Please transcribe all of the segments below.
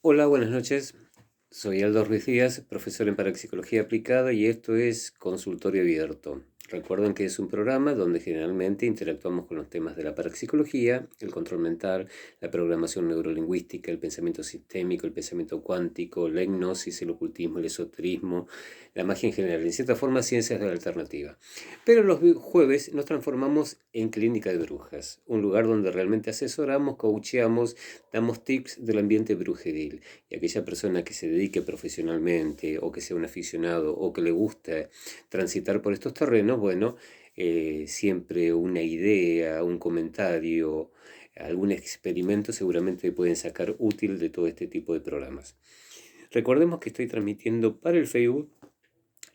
Hola, buenas noches. Soy Aldo Ruiz Díaz, profesor en Parapsicología Aplicada y esto es Consultorio Abierto. Recuerden que es un programa donde generalmente interactuamos con los temas de la parapsicología, el control mental, la programación neurolingüística, el pensamiento sistémico, el pensamiento cuántico, la hipnosis, el ocultismo, el esoterismo, la magia en general, en cierta forma ciencias de la alternativa. Pero los jueves nos transformamos en Clínica de Brujas, un lugar donde realmente asesoramos, coacheamos, damos tips del ambiente brujeril. Y aquella persona que se dedique profesionalmente o que sea un aficionado o que le gusta transitar por estos terrenos, bueno, siempre una idea, un comentario, algún experimento seguramente pueden sacar útil de todo este tipo de programas. Recordemos que estoy transmitiendo para el Facebook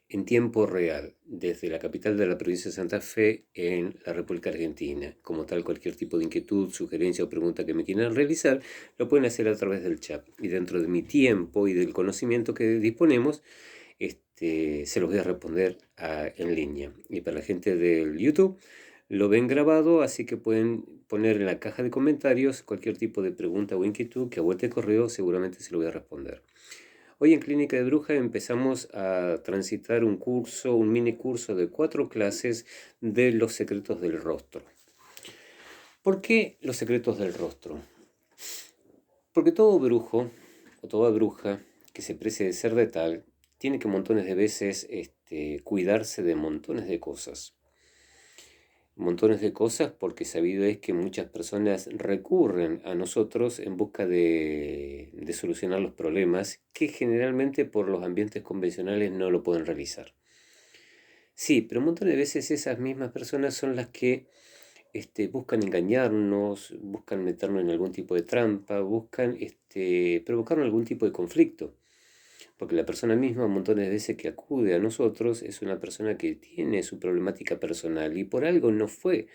en tiempo real, desde la capital de la provincia de Santa Fe en la República Argentina. Como tal, cualquier tipo de inquietud, sugerencia o pregunta que me quieran realizar, lo pueden hacer a través del chat. Y dentro de mi tiempo y del conocimiento que disponemos, se los voy a responder en línea. Y para la gente del YouTube, lo ven grabado, así que pueden poner en la caja de comentarios cualquier tipo de pregunta o inquietud que a vuelta de correo seguramente se lo voy a responder. Hoy en Clínica de Bruja empezamos a transitar un curso, un mini curso de 4 clases de los secretos del rostro. ¿Por qué los secretos del rostro? Porque todo brujo o toda bruja que se precie de ser de tal tiene que montones de veces cuidarse de montones de cosas. Montones de cosas porque sabido es que muchas personas recurren a nosotros en busca de solucionar los problemas que generalmente por los ambientes convencionales no lo pueden realizar. Sí, pero un montón de veces esas mismas personas son las que buscan engañarnos, buscan meternos en algún tipo de trampa, buscan provocar algún tipo de conflicto. Porque la persona misma, un montón de veces que acude a nosotros, es una persona que tiene su problemática personal y por algo no fue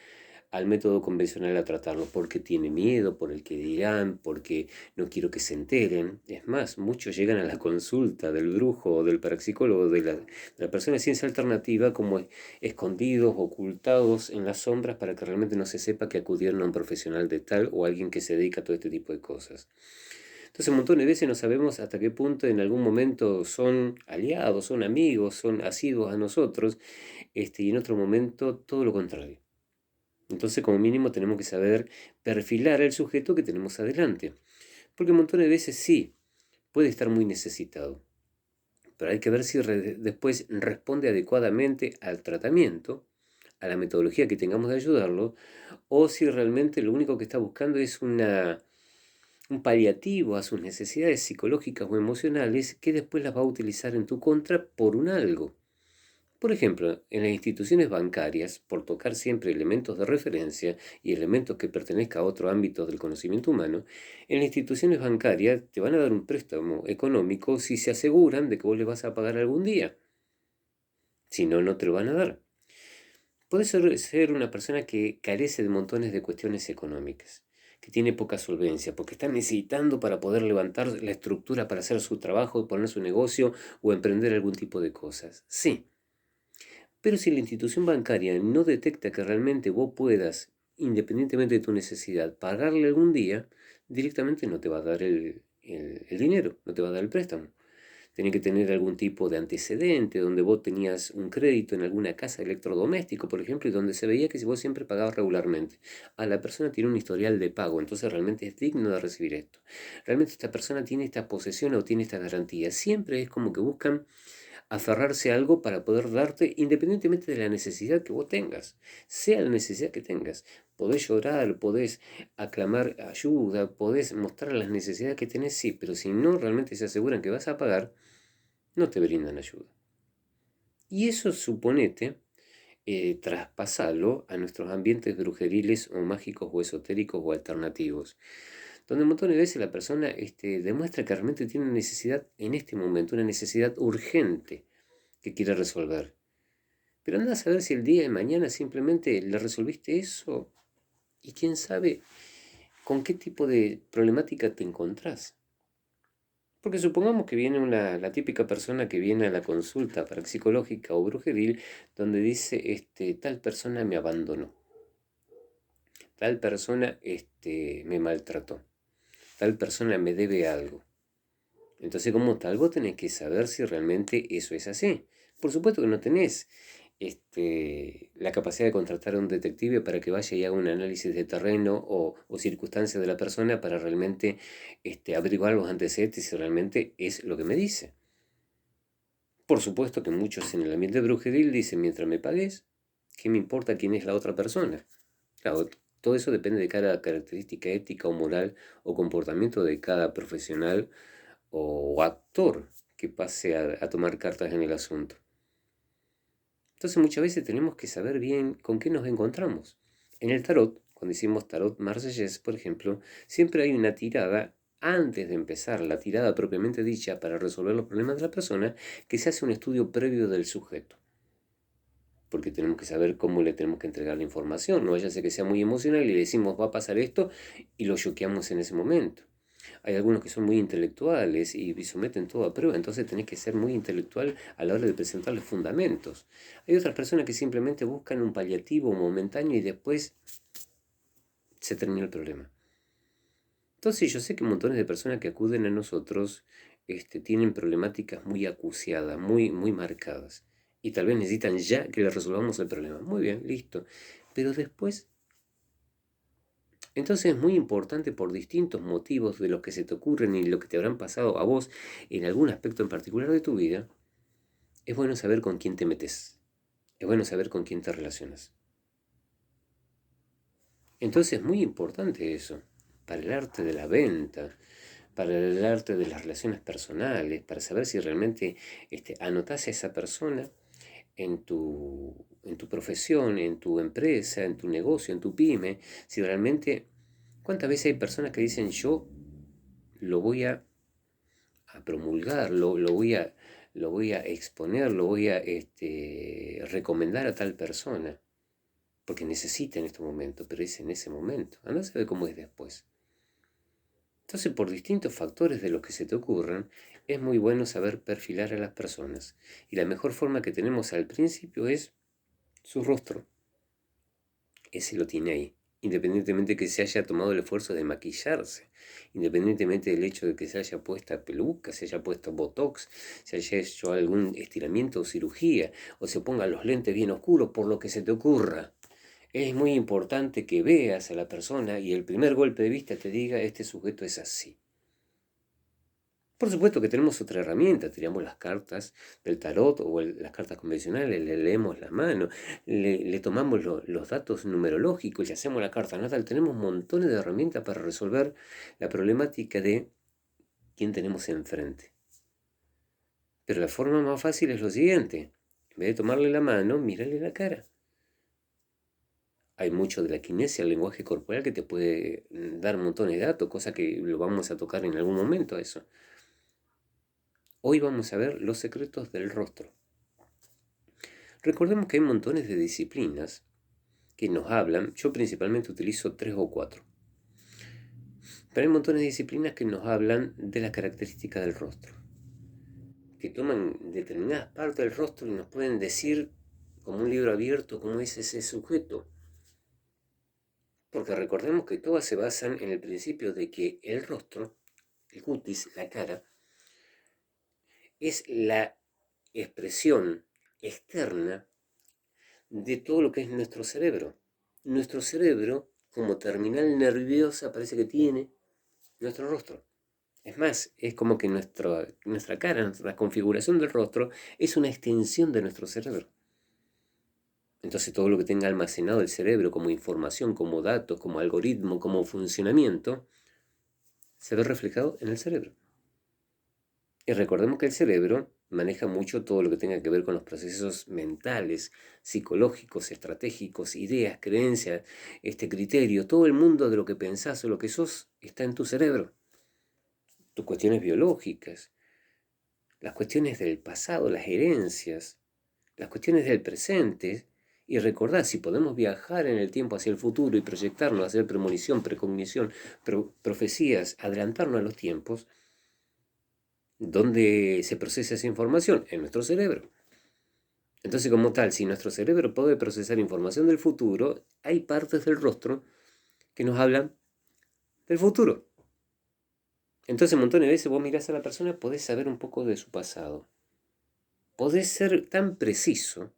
al método convencional a tratarlo, porque tiene miedo, por el que dirán, porque no quiero que se enteren. Es más, muchos llegan a la consulta del brujo o del parapsicólogo, de la persona de ciencia alternativa, como escondidos, ocultados en las sombras para que realmente no se sepa que acudieron a un profesional de tal o alguien que se dedica a todo este tipo de cosas. Entonces, un montón de veces no sabemos hasta qué punto en algún momento son aliados, son amigos, son asiduos a nosotros, y en otro momento todo lo contrario. Entonces, como mínimo, tenemos que saber perfilar al sujeto que tenemos adelante. Porque un montón de veces sí, puede estar muy necesitado. Pero hay que ver si después responde adecuadamente al tratamiento, a la metodología que tengamos de ayudarlo, o si realmente lo único que está buscando es un paliativo a sus necesidades psicológicas o emocionales que después las va a utilizar en tu contra por un algo. Por ejemplo, en las instituciones bancarias, por tocar siempre elementos de referencia y elementos que pertenezcan a otro ámbito del conocimiento humano, en las instituciones bancarias te van a dar un préstamo económico si se aseguran de que vos le vas a pagar algún día. Si no, no te lo van a dar. Puede ser una persona que carece de montones de cuestiones económicas, que tiene poca solvencia, porque está necesitando para poder levantar la estructura para hacer su trabajo, poner su negocio o emprender algún tipo de cosas. Sí. Pero si la institución bancaria no detecta que realmente vos puedas, independientemente de tu necesidad, pagarle algún día, directamente no te va a dar el dinero, no te va a dar el préstamo. Tenés que tener algún tipo de antecedente donde vos tenías un crédito en alguna casa de electrodoméstico, por ejemplo, y donde se veía que si vos siempre pagabas regularmente. La persona tiene un historial de pago, entonces realmente es digno de recibir esto. Realmente esta persona tiene esta posesión o tiene esta garantía. Siempre es como que buscan aferrarse a algo para poder darte, independientemente de la necesidad que vos tengas, sea la necesidad que tengas. Podés llorar, podés aclamar ayuda, podés mostrar las necesidades que tenés, sí, pero si no realmente se aseguran que vas a pagar, no te brindan ayuda. Y eso suponete traspasarlo a nuestros ambientes brujeriles o mágicos o esotéricos o alternativos, donde un montón de veces la persona demuestra que realmente tiene una necesidad en este momento, una necesidad urgente que quiere resolver. Pero anda a saber si el día de mañana simplemente le resolviste eso y quién sabe con qué tipo de problemática te encontrás. Porque supongamos que viene la típica persona que viene a la consulta parapsicológica o brujeril donde dice, tal persona me abandonó, tal persona me maltrató, tal persona me debe algo. Entonces, como tal, vos tenés que saber si realmente eso es así. Por supuesto que no tenés la capacidad de contratar a un detective para que vaya y haga un análisis de terreno o circunstancias de la persona para realmente averiguar los antecedentes si realmente es lo que me dice. Por supuesto que muchos en el ambiente brujeril dicen, mientras me pagues, ¿qué me importa quién es la otra persona? Claro, todo eso depende de cada característica ética o moral o comportamiento de cada profesional o actor que pase a tomar cartas en el asunto. Entonces muchas veces tenemos que saber bien con qué nos encontramos. En el tarot, cuando hicimos tarot marsellés, por ejemplo, siempre hay una tirada antes de empezar la tirada propiamente dicha para resolver los problemas de la persona, que se hace un estudio previo del sujeto. Porque tenemos que saber cómo le tenemos que entregar la información. No vaya a ser que sea muy emocional y le decimos va a pasar esto y lo choqueamos en ese momento. Hay algunos que son muy intelectuales y someten todo a prueba, entonces tenés que ser muy intelectual a la hora de presentar los fundamentos. Hay otras personas que simplemente buscan un paliativo momentáneo y después se termina el problema. Entonces yo sé que montones de personas que acuden a nosotros tienen problemáticas muy acuciadas, muy marcadas. Y tal vez necesitan ya que les resolvamos el problema. Muy bien, listo. Pero después, entonces es muy importante por distintos motivos de los que se te ocurren y lo que te habrán pasado a vos en algún aspecto en particular de tu vida, es bueno saber con quién te metes. Es bueno saber con quién te relacionas. Entonces es muy importante eso, para el arte de la venta, para el arte de las relaciones personales, para saber si realmente anotás a esa persona en tu profesión, en tu empresa, en tu negocio, en tu pyme, si realmente, ¿cuántas veces hay personas que dicen yo lo voy a promulgar, lo voy a exponer, lo voy a recomendar a tal persona? Porque necesita en este momento, pero es en ese momento. Anda a saber cómo es después. Entonces, por distintos factores de los que se te ocurran, es muy bueno saber perfilar a las personas. Y la mejor forma que tenemos al principio es su rostro. Ese lo tiene ahí. Independientemente de que se haya tomado el esfuerzo de maquillarse, independientemente del hecho de que se haya puesto peluca, se haya puesto botox, se haya hecho algún estiramiento o cirugía, o se pongan los lentes bien oscuros, por lo que se te ocurra. Es muy importante que veas a la persona y el primer golpe de vista te diga, este sujeto es así. Por supuesto que tenemos otra herramienta, tiramos las cartas del tarot o las cartas convencionales, le leemos la mano, le tomamos los datos numerológicos y hacemos la carta natal. Tenemos montones de herramientas para resolver la problemática de quién tenemos enfrente. Pero la forma más fácil es lo siguiente, en vez de tomarle la mano, mírale la cara. Hay mucho de la kinesia, el lenguaje corporal que te puede dar montones de datos, cosa que lo vamos a tocar en algún momento eso. Hoy vamos a ver los secretos del rostro. Recordemos que hay montones de disciplinas que nos hablan, yo principalmente utilizo 3 o 4, pero hay montones de disciplinas que nos hablan de las características del rostro, que toman determinadas partes del rostro y nos pueden decir, como un libro abierto, cómo es ese sujeto. Porque recordemos que todas se basan en el principio de que el rostro, el cutis, la cara, es la expresión externa de todo lo que es nuestro cerebro. Nuestro cerebro, como terminal nerviosa, parece que tiene nuestro rostro. Es más, es como que nuestra cara, nuestra configuración del rostro, es una extensión de nuestro cerebro. Entonces todo lo que tenga almacenado el cerebro como información, como datos, como algoritmo, como funcionamiento, se ve reflejado en el cerebro. Y recordemos que el cerebro maneja mucho todo lo que tenga que ver con los procesos mentales, psicológicos, estratégicos, ideas, creencias, criterio. Todo el mundo de lo que pensás o lo que sos está en tu cerebro. Tus cuestiones biológicas, las cuestiones del pasado, las herencias, las cuestiones del presente. Y recordad, si podemos viajar en el tiempo hacia el futuro y proyectarnos, hacer premonición, precognición, profecías, adelantarnos a los tiempos, ¿dónde se procesa esa información? En nuestro cerebro. Entonces, como tal, si nuestro cerebro puede procesar información del futuro, hay partes del rostro que nos hablan del futuro. Entonces, un montón de veces vos mirás a la persona, podés saber un poco de su pasado. Podés ser tan preciso,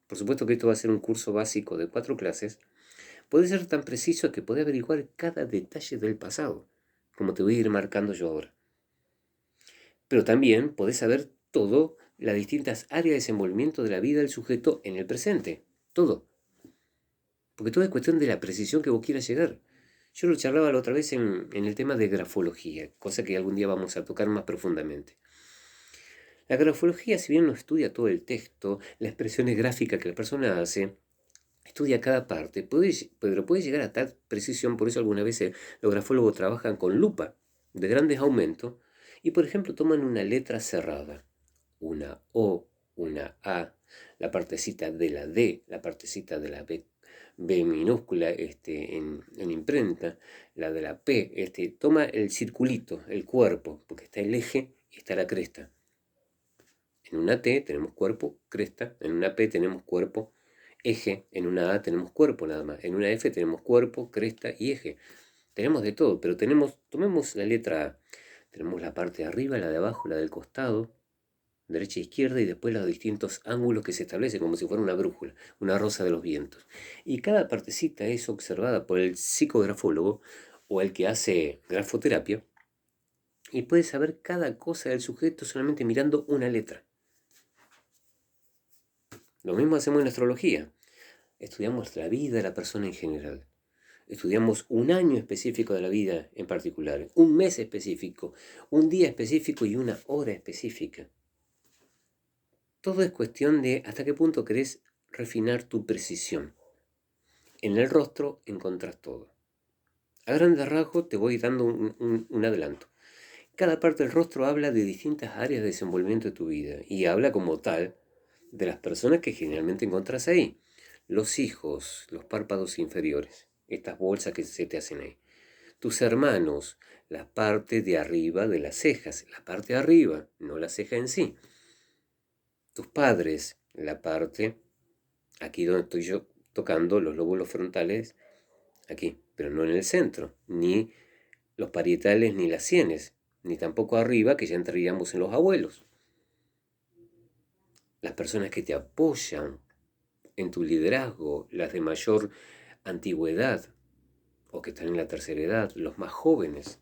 por supuesto que esto va a ser un curso básico de 4 clases, podés ser tan preciso que podés averiguar cada detalle del pasado, como te voy a ir marcando yo ahora. Pero también podés saber todo, las distintas áreas de desenvolvimiento de la vida del sujeto en el presente. Todo. Porque todo es cuestión de la precisión que vos quieras llegar. Yo lo charlaba la otra vez en el tema de grafología, cosa que algún día vamos a tocar más profundamente. La grafología, si bien no estudia todo el texto, las expresiones gráficas que la persona hace, estudia cada parte, pero puede llegar a tal precisión, por eso algunas veces los grafólogos trabajan con lupa de grandes aumentos y, por ejemplo, toman una letra cerrada, una O, una A, la partecita de la D, la partecita de la B minúscula en imprenta, la de la P, toma el circulito, el cuerpo, porque está el eje y está la cresta. En una T tenemos cuerpo, cresta, en una P tenemos cuerpo, eje, en una A tenemos cuerpo nada más, en una F tenemos cuerpo, cresta y eje. Tenemos de todo, pero tomemos la letra A. Tenemos la parte de arriba, la de abajo, la del costado, derecha e izquierda, y después los distintos ángulos que se establecen como si fuera una brújula, una rosa de los vientos. Y cada partecita es observada por el psicografólogo o el que hace grafoterapia y puede saber cada cosa del sujeto solamente mirando una letra. Lo mismo hacemos en astrología. Estudiamos la vida de la persona en general. Estudiamos un año específico de la vida en particular, un mes específico, un día específico y una hora específica. Todo es cuestión de hasta qué punto querés refinar tu precisión. En el rostro encontrás todo. A grandes rasgos te voy dando un adelanto. Cada parte del rostro habla de distintas áreas de desenvolvimiento de tu vida y habla como tal de las personas que generalmente encontrás ahí. Los hijos, los párpados inferiores, estas bolsas que se te hacen ahí. Tus hermanos, la parte de arriba de las cejas, la parte de arriba, no la ceja en sí. Tus padres, la parte, aquí donde estoy yo tocando los lóbulos frontales, aquí, pero no en el centro, ni los parietales ni las sienes, ni tampoco arriba, que ya entraríamos en los abuelos. Las personas que te apoyan en tu liderazgo, las de mayor antigüedad o que están en la tercera edad, los más jóvenes.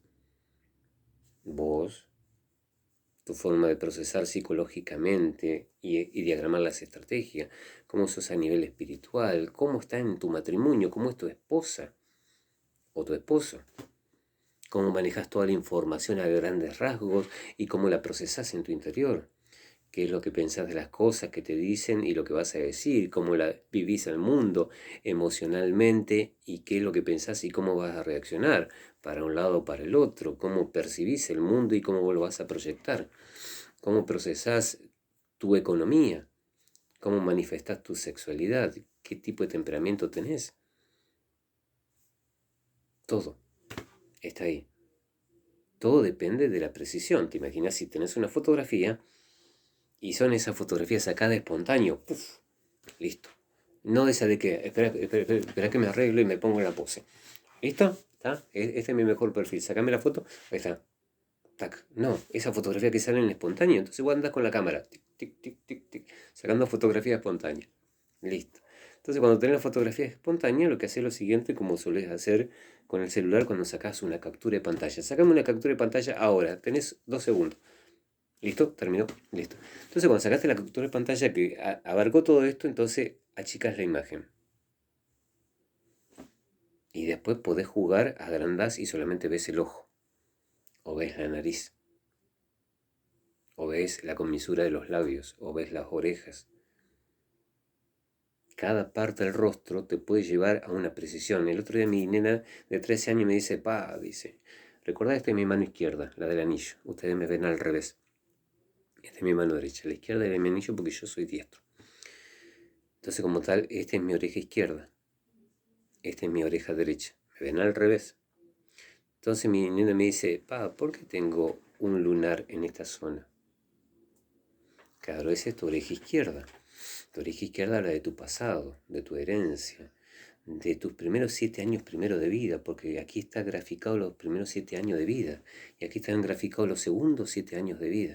Vos, tu forma de procesar psicológicamente y diagramar las estrategias, cómo sos a nivel espiritual, cómo está en tu matrimonio, cómo es tu esposa o tu esposo, cómo manejas toda la información a grandes rasgos y cómo la procesás en tu interior. Qué es lo que pensás de las cosas que te dicen y lo que vas a decir, cómo la vivís al mundo emocionalmente y qué es lo que pensás y cómo vas a reaccionar para un lado o para el otro, cómo percibís el mundo y cómo lo vas a proyectar, cómo procesás tu economía, cómo manifestás tu sexualidad, qué tipo de temperamento tenés. Todo está ahí. Todo depende de la precisión. Te imaginas si tenés una fotografía y son esas fotografías sacadas espontáneo. ¡Puf! Listo. No esa de que, espera que me arreglo y me pongo en la pose. ¿Listo? ¿Está? Este es mi mejor perfil. Sacame la foto. Ahí está. Tac. No, esa fotografía que sale en espontáneo. Entonces vos andás con la cámara. Tic, tic, tic, tic, tic. Sacando fotografías espontáneas. Listo. Entonces cuando tenés la fotografía espontánea, lo que haces es lo siguiente, como solés hacer con el celular cuando sacás una captura de pantalla. Sacame una captura de pantalla ahora. Tenés 2 segundos. ¿Listo? ¿Terminó? Listo. Entonces cuando sacaste la captura de pantalla que abarcó todo esto, entonces achicas la imagen. Y después podés jugar, agrandás y solamente ves el ojo. O ves la nariz. O ves la comisura de los labios. O ves las orejas. Cada parte del rostro te puede llevar a una precisión. El otro día mi nena de 13 años me dice, dice, recordá, esta es mi mano izquierda, la del anillo. Ustedes me ven al revés. Esta es mi mano derecha. La izquierda es mi anillo porque yo soy diestro. Entonces, como tal, esta es mi oreja izquierda. Esta es mi oreja derecha. Me ven al revés. Entonces mi nena me dice, ¿por qué tengo un lunar en esta zona? Claro, esa es tu oreja izquierda. Tu oreja izquierda habla de tu pasado, de tu herencia, de tus primeros 7 años primero de vida, porque aquí está graficado los primeros 7 años de vida, y aquí están graficados los segundos 7 años de vida.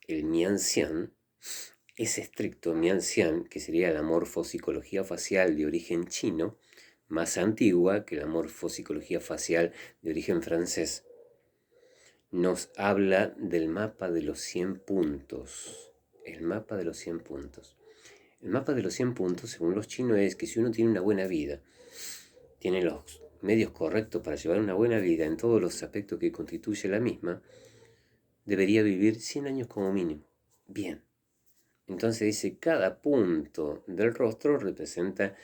El Mianxian es estricto. Mianxian, que sería la morfopsicología facial de origen chino, más antigua que la morfopsicología facial de origen francés, nos habla del mapa de los 100 puntos. El mapa de los 100 puntos. El mapa de los 100 puntos, según los chinos, es que si uno tiene una buena vida, tiene los medios correctos para llevar una buena vida en todos los aspectos que constituye la misma, debería vivir 100 años como mínimo. Bien. Entonces dice, cada punto del rostro representa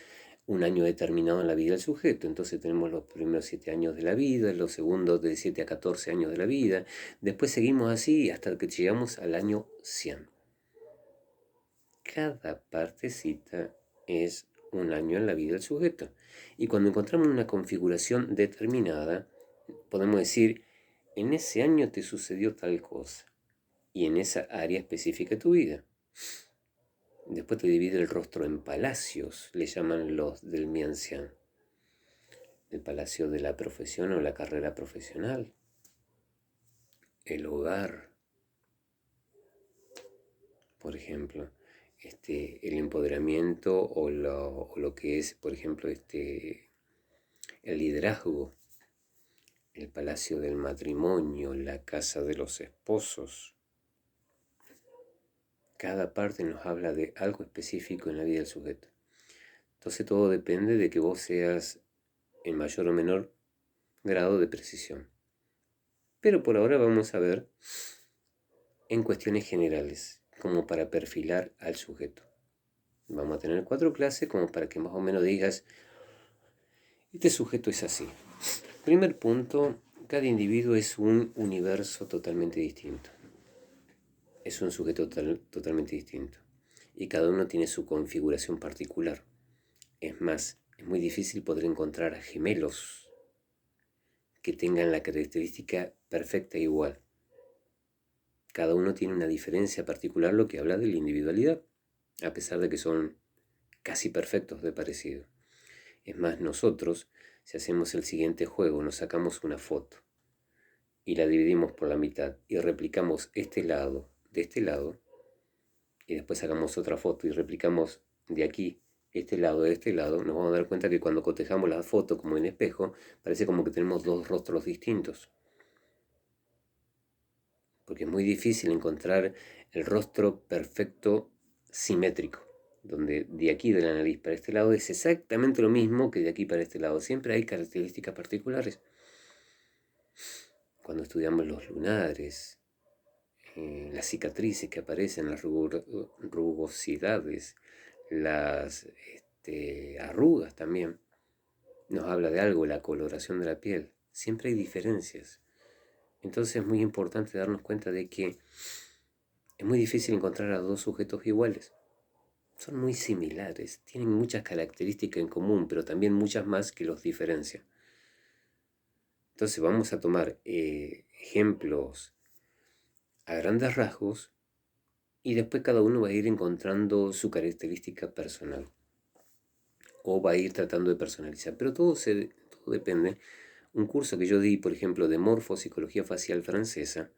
un año determinado en la vida del sujeto. Entonces tenemos los primeros 7 años de la vida, los segundos de 7 a 14 años de la vida. Después seguimos así hasta que llegamos al año 100. Cada partecita es un año en la vida del sujeto. Y cuando encontramos una configuración determinada, podemos decir, en ese año te sucedió tal cosa. Y en esa área específica de tu vida. Después te divide el rostro en palacios, le llaman los del Mianxian. El palacio de la profesión o la carrera profesional. El hogar, por ejemplo. El empoderamiento o lo que es, por ejemplo, el liderazgo. El palacio del matrimonio, la casa de los esposos. Cada parte nos habla de algo específico en la vida del sujeto. Entonces todo depende de que vos seas en mayor o menor grado de precisión. Pero por ahora vamos a ver en cuestiones generales, como para perfilar al sujeto. Vamos a tener 4 clases como para que más o menos digas, este sujeto es así. Primer punto, cada individuo es un universo totalmente distinto. Es un sujeto totalmente distinto. Y cada uno tiene su configuración particular. Es más, es muy difícil poder encontrar gemelos que tengan la característica perfecta e igual. Cada uno tiene una diferencia particular, lo que habla de la individualidad, a pesar de que son casi perfectos de parecido. Es más, nosotros, si hacemos el siguiente juego, nos sacamos una foto y la dividimos por la mitad y replicamos este lado de este lado, y después sacamos otra foto y replicamos de aquí este lado de este lado, nos vamos a dar cuenta que cuando cotejamos la foto como en espejo, parece como que tenemos 2 rostros distintos. Porque es muy difícil encontrar el rostro perfecto simétrico, donde de aquí de la nariz para este lado es exactamente lo mismo que de aquí para este lado. Siempre hay características particulares. Cuando estudiamos los lunares, las cicatrices que aparecen, las rugosidades, las arrugas también, nos habla de algo, la coloración de la piel. Siempre hay diferencias. Entonces es muy importante darnos cuenta de que es muy difícil encontrar a 2 sujetos iguales. Son muy similares, tienen muchas características en común, pero también muchas más que los diferencian. Entonces vamos a tomar ejemplos a grandes rasgos y después cada uno va a ir encontrando su característica personal o va a ir tratando de personalizar, pero todo depende. Un curso que yo di, por ejemplo, de morfopsicología facial francesa,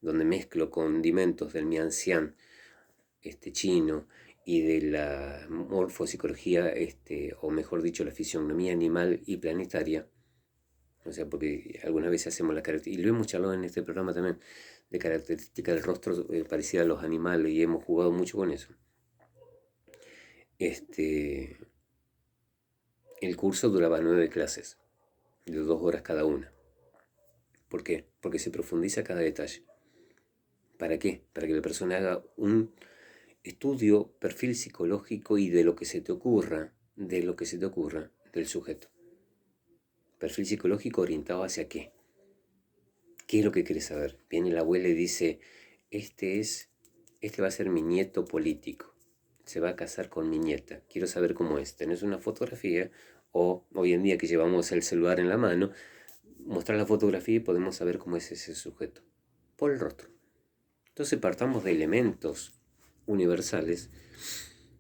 donde mezclo condimentos del Mianxian chino y de la morfopsicología, o mejor dicho, la fisionomía animal y planetaria. O sea, porque algunas veces hacemos la característica, y lo hemos charlado en este programa también, de características del rostro parecida a los animales, y hemos jugado mucho con eso. El curso duraba 9 clases, de 2 horas cada una. ¿Por qué? Porque se profundiza cada detalle. ¿Para qué? Para que la persona haga un estudio, perfil psicológico y de lo que se te ocurra, del sujeto. Perfil psicológico orientado hacia qué. ¿Qué es lo que quieres saber? Viene la abuela y dice, este va a ser mi nieto político. Se va a casar con mi nieta. Quiero saber cómo es. ¿Tenés una fotografía? O hoy en día que llevamos el celular en la mano, mostrar la fotografía y podemos saber cómo es ese sujeto. Por el rostro. Entonces partamos de elementos universales,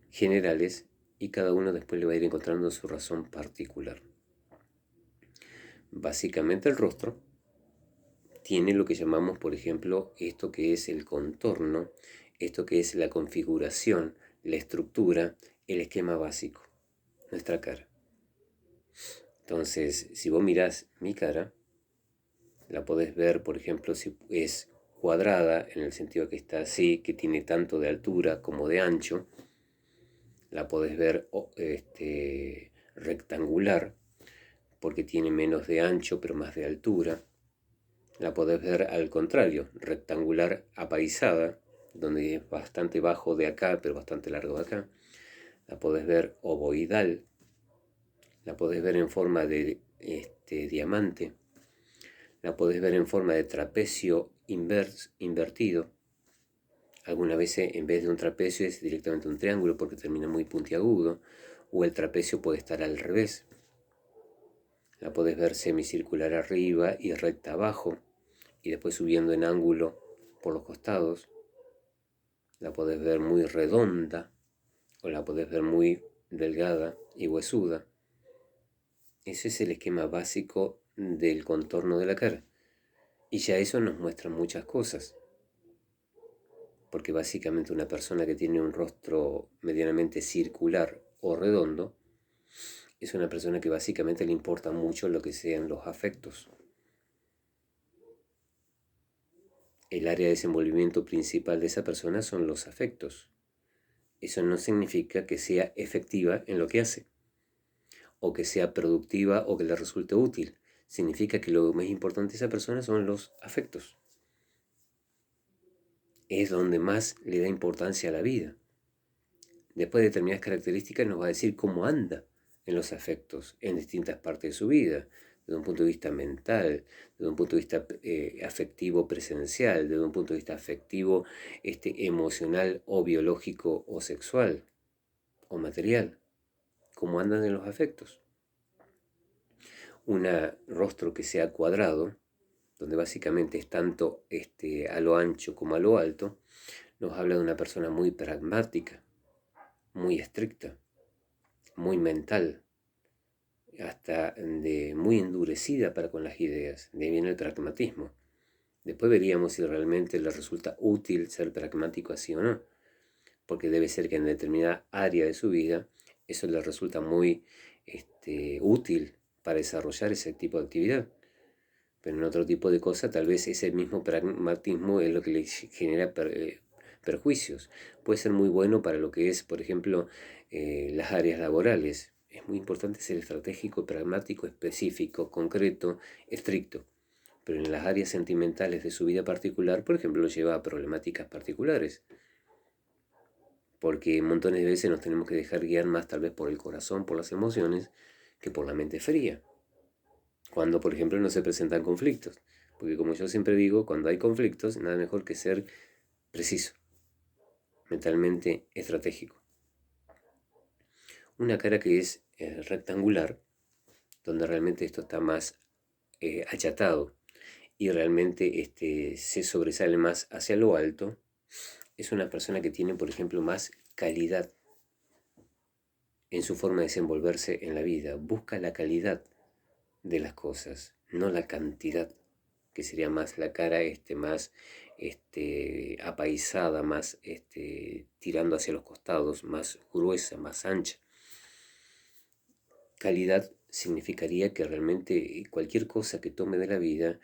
generales, y cada uno después le va a ir encontrando su razón particular. Básicamente el rostro tiene lo que llamamos, por ejemplo, esto que es el contorno, esto que es la configuración, la estructura, el esquema básico, nuestra cara. Entonces, si vos mirás mi cara, la podés ver, por ejemplo, si es cuadrada, en el sentido que está así, que tiene tanto de altura como de ancho. La podés ver rectangular, porque tiene menos de ancho pero más de altura. La podés ver al contrario, rectangular apaisada, donde es bastante bajo de acá pero bastante largo de acá. La podés ver ovoidal. La podés ver en forma de diamante. La podés ver en forma de trapecio invertido. Algunas veces en vez de un trapecio es directamente un triángulo porque termina muy puntiagudo, o el trapecio puede estar al revés. La podés ver semicircular arriba y recta abajo, y después subiendo en ángulo por los costados. La podés ver muy redonda, o la podés ver muy delgada y huesuda. Ese es el esquema básico del contorno de la cara. Y ya eso nos muestra muchas cosas. Porque básicamente una persona que tiene un rostro medianamente circular o redondo es una persona que básicamente le importa mucho lo que sean los afectos. El área de desenvolvimiento principal de esa persona son los afectos. Eso no significa que sea efectiva en lo que hace, o que sea productiva o que le resulte útil. Significa que lo más importante de esa persona son los afectos. Es donde más le da importancia a la vida. Después de determinadas características nos va a decir cómo anda en los afectos en distintas partes de su vida, desde un punto de vista mental, desde un punto de vista afectivo presencial, desde un punto de vista afectivo emocional o biológico o sexual o material, cómo andan en los afectos. Un rostro que sea cuadrado, donde básicamente es tanto a lo ancho como a lo alto, nos habla de una persona muy pragmática, muy estricta, muy mental, hasta de muy endurecida para con las ideas. De ahí viene el pragmatismo. Después veríamos si realmente le resulta útil ser pragmático así o no, porque debe ser que en determinada área de su vida eso le resulta muy útil para desarrollar ese tipo de actividad. Pero en otro tipo de cosas tal vez ese mismo pragmatismo es lo que le genera perjuicios. Puede ser muy bueno para lo que es, por ejemplo, las áreas laborales. Es muy importante ser estratégico, pragmático, específico, concreto, estricto. Pero en las áreas sentimentales de su vida particular, por ejemplo, lo lleva a problemáticas particulares. Porque montones de veces nos tenemos que dejar guiar más tal vez por el corazón, por las emociones, que por la mente fría. Cuando, por ejemplo, no se presentan conflictos. Porque como yo siempre digo, cuando hay conflictos, nada mejor que ser preciso, mentalmente estratégico. Una cara que es rectangular, donde realmente esto está más achatado y realmente se sobresale más hacia lo alto, es una persona que tiene, por ejemplo, más calidad en su forma de desenvolverse en la vida. Busca la calidad de las cosas, no la cantidad, que sería más la cara más apaisada, más tirando hacia los costados, más gruesa, más ancha. Calidad significaría que realmente cualquier cosa que tome de la vida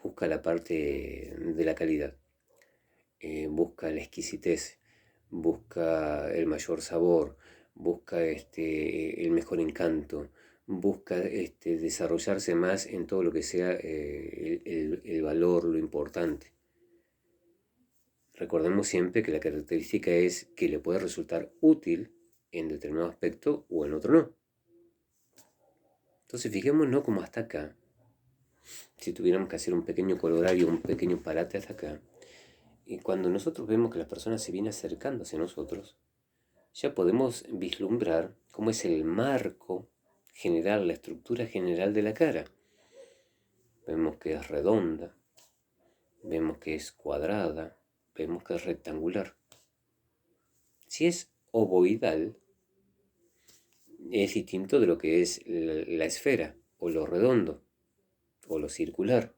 busca la parte de la calidad, busca la exquisitez, busca el mayor sabor, busca el mejor encanto, busca desarrollarse más en todo lo que sea el valor, lo importante. Recordemos siempre que la característica es que le puede resultar útil en determinado aspecto o en otro no. Entonces fijémonos como hasta acá, si tuviéramos que hacer un pequeño colorario, un pequeño parate hasta acá, y cuando nosotros vemos que la persona se viene acercando hacia nosotros, ya podemos vislumbrar cómo es el marco general, la estructura general de la cara. Vemos que es redonda, vemos que es cuadrada, vemos que es rectangular. Si es ovoidal, es distinto de lo que es la esfera, o lo redondo, o lo circular.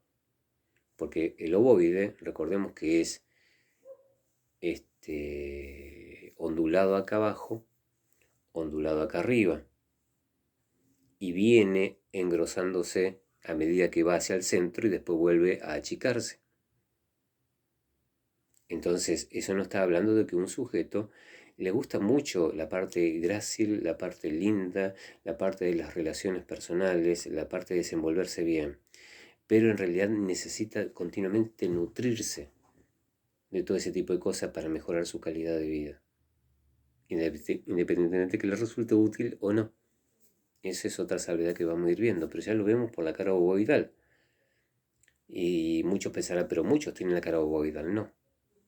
Porque el ovoide, recordemos que es ondulado acá abajo, ondulado acá arriba, y viene engrosándose a medida que va hacia el centro y después vuelve a achicarse. Entonces, eso nos está hablando de que un sujeto le gusta mucho la parte grácil, la parte linda, la parte de las relaciones personales, la parte de desenvolverse bien, pero en realidad necesita continuamente nutrirse de todo ese tipo de cosas para mejorar su calidad de vida, independientemente de que le resulte útil o no. Esa es otra salvedad que vamos a ir viendo, pero ya lo vemos por la cara ovoidal. Y muchos pensarán, pero muchos tienen la cara ovoidal. No.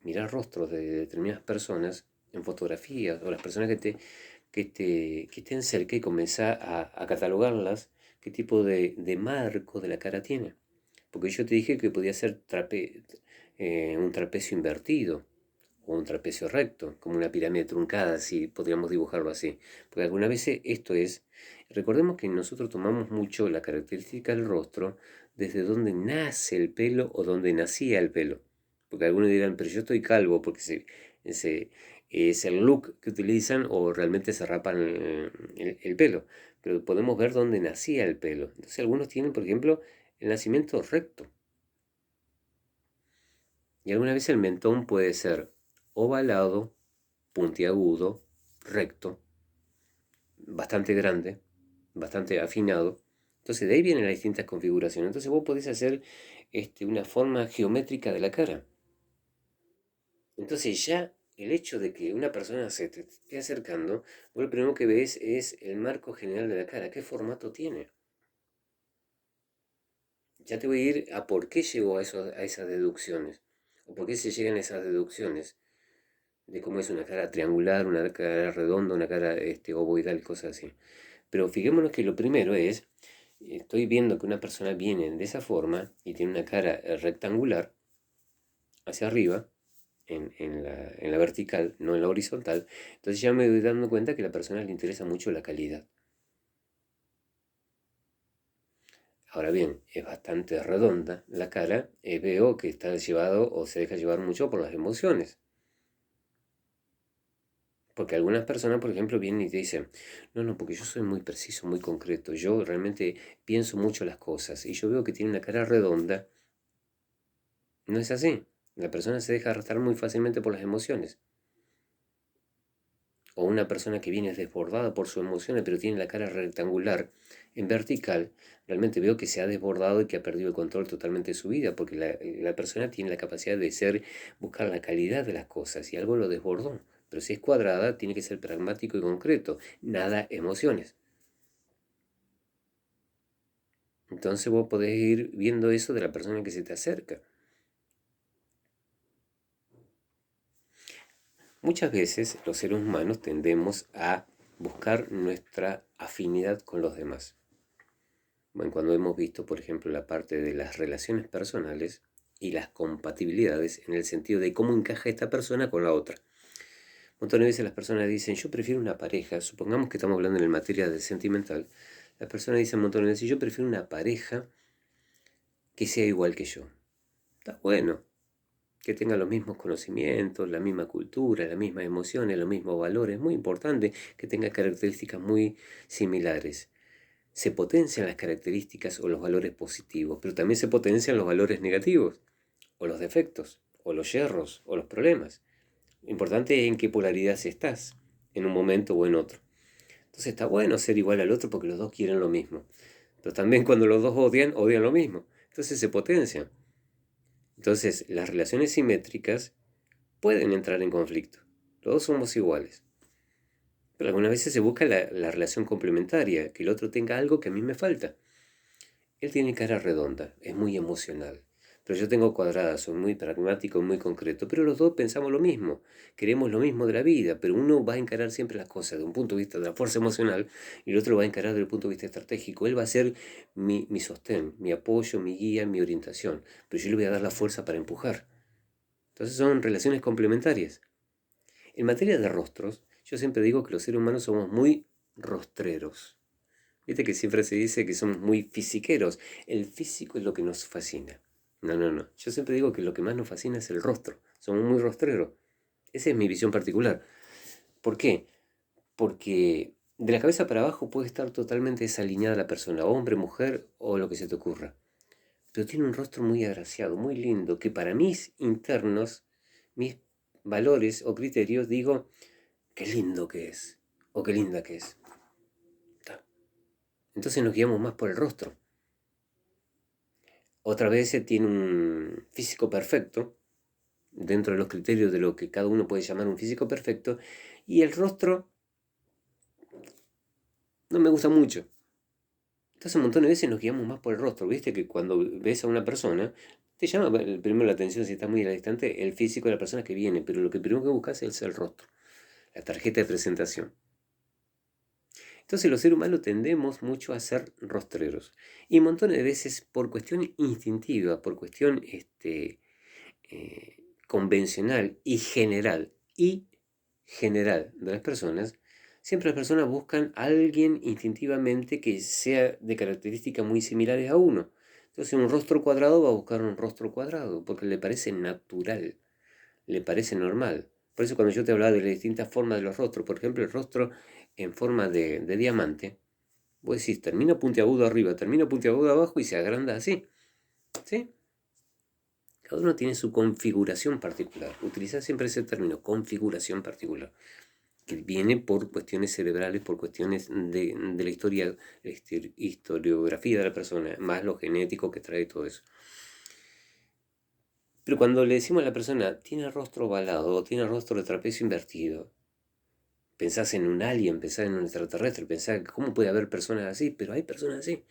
Mirar rostros de determinadas personas en fotografías o las personas que estén cerca y comenzar a catalogarlas, qué tipo de marco de la cara tiene. Porque yo te dije que podía ser un trapecio invertido o un trapecio recto, como una pirámide truncada, si podríamos dibujarlo así. Porque algunas veces esto es, recordemos que nosotros tomamos mucho la característica del rostro desde donde nace el pelo o donde nacía el pelo. Porque algunos dirán, pero yo estoy calvo porque ese es el look que utilizan o realmente se rapan el pelo. Pero podemos ver dónde nacía el pelo. Entonces algunos tienen, por ejemplo, el nacimiento recto. Y alguna vez el mentón puede ser ovalado, puntiagudo, recto, bastante grande, bastante afinado. Entonces de ahí vienen las distintas configuraciones. Entonces vos podés hacer una forma geométrica de la cara. Entonces ya el hecho de que una persona se te esté acercando, vos lo primero que ves es el marco general de la cara. ¿Qué formato tiene? Ya te voy a ir a por qué llegó a esas deducciones. O por qué se llegan a esas deducciones de cómo es una cara triangular, una cara redonda, una cara ovoidal, cosas así. Pero fijémonos que lo primero es, estoy viendo que una persona viene de esa forma y tiene una cara rectangular hacia arriba, en la vertical, no en la horizontal. Entonces ya me voy dando cuenta que a la persona le interesa mucho la calidad. Ahora bien, es bastante redonda la cara, veo que está llevado o se deja llevar mucho por las emociones. Porque algunas personas, por ejemplo, vienen y te dicen, no, no, porque yo soy muy preciso, muy concreto, yo realmente pienso mucho las cosas y yo veo que tiene una cara redonda. No es así. La persona se deja arrastrar muy fácilmente por las emociones. O una persona que viene desbordada por sus emociones, pero tiene la cara rectangular en vertical, realmente veo que se ha desbordado y que ha perdido el control totalmente de su vida, porque la persona tiene la capacidad de buscar la calidad de las cosas y algo lo desbordó. Pero si es cuadrada, tiene que ser pragmático y concreto, nada emociones. Entonces vos podés ir viendo eso de la persona que se te acerca. Muchas veces los seres humanos tendemos a buscar nuestra afinidad con los demás. Bueno, cuando hemos visto, por ejemplo, la parte de las relaciones personales y las compatibilidades en el sentido de cómo encaja esta persona con la otra. Montones de veces las personas dicen, yo prefiero una pareja, supongamos que estamos hablando en materia de sentimental, las personas dicen montones de veces, yo prefiero una pareja que sea igual que yo. Está bueno, que tenga los mismos conocimientos, la misma cultura, las mismas emociones, los mismos valores. Muy importante que tenga características muy similares. Se potencian las características o los valores positivos, pero también se potencian los valores negativos, o los defectos, o los yerros, o los problemas. Lo importante es en qué polaridad estás, en un momento o en otro. Entonces está bueno ser igual al otro porque los dos quieren lo mismo. Pero también cuando los dos odian, odian lo mismo. Entonces se potencian. Entonces las relaciones simétricas pueden entrar en conflicto. Todos somos iguales. Pero algunas veces se busca la relación complementaria, que el otro tenga algo que a mí me falta. Él tiene cara redonda, es muy emocional. Pero yo tengo cuadrada, soy muy pragmático, muy concreto. Pero los dos pensamos lo mismo, queremos lo mismo de la vida, pero uno va a encarar siempre las cosas desde un punto de vista de la fuerza emocional y el otro lo va a encarar desde el punto de vista estratégico. Él va a ser mi sostén, mi apoyo, mi guía, mi orientación. Pero yo le voy a dar la fuerza para empujar. Entonces son relaciones complementarias. En materia de rostros, yo siempre digo que los seres humanos somos muy rostreros. Viste que siempre se dice que somos muy fisiqueros. El físico es lo que nos fascina. No, no, no. Yo siempre digo que lo que más nos fascina es el rostro. Somos muy rostreros. Esa es mi visión particular. ¿Por qué? Porque de la cabeza para abajo puede estar totalmente desalineada la persona, hombre, mujer o lo que se te ocurra. Pero tiene un rostro muy agraciado, muy lindo, que para mis internos, mis valores o criterios, digo, qué lindo que es, o qué linda que es. Entonces nos guiamos más por el rostro. Otra vez tiene un físico perfecto, dentro de los criterios de lo que cada uno puede llamar un físico perfecto, y el rostro no me gusta mucho. Entonces un montón de veces nos guiamos más por el rostro. Viste que cuando ves a una persona, te llama primero la atención si está muy a la distante el físico de la persona que viene, pero lo que primero que buscas es el rostro, la tarjeta de presentación. Entonces los seres humanos tendemos mucho a ser rostreros. Y montones de veces por cuestión instintiva, por cuestión convencional y general de las personas, siempre las personas buscan a alguien instintivamente que sea de características muy similares a uno. Entonces un rostro cuadrado va a buscar un rostro cuadrado porque le parece natural, le parece normal. Por eso cuando yo te hablaba de las distintas formas de los rostros, por ejemplo el rostro en forma de diamante, vos decís termina puntiagudo arriba, termina puntiagudo abajo y se agranda así. ¿Sí? Cada uno tiene su configuración particular. Utilizar siempre ese término, configuración particular, que viene por cuestiones cerebrales, por cuestiones de la historiografía de la persona, más lo genético que trae todo eso. Pero cuando le decimos a la persona, tiene rostro ovalado o tiene rostro de trapecio invertido, pensás en un alien, pensás en un extraterrestre, pensás, ¿cómo puede haber personas así? Pero hay personas así.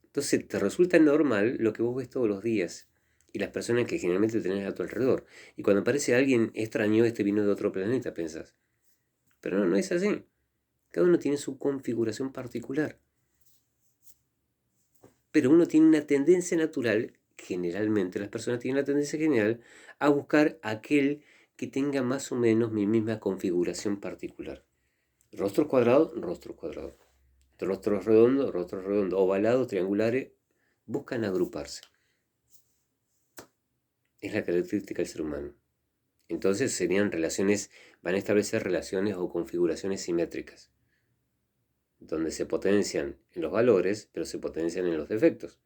Entonces te resulta normal lo que vos ves todos los días y las personas que generalmente tenés a tu alrededor. Y cuando aparece alguien extraño, este vino de otro planeta, pensás. Pero no, no es así. Cada uno tiene su configuración particular. Pero uno tiene una tendencia natural, generalmente las personas tienen la tendencia general, a buscar aquel que tenga más o menos mi misma configuración particular. Rostros cuadrados, rostros cuadrados. Rostros redondos, ovalados, triangulares, buscan agruparse. Es la característica del ser humano. Entonces serían relaciones, van a establecer relaciones o configuraciones simétricas, donde se potencian en los valores, pero se potencian en los defectos.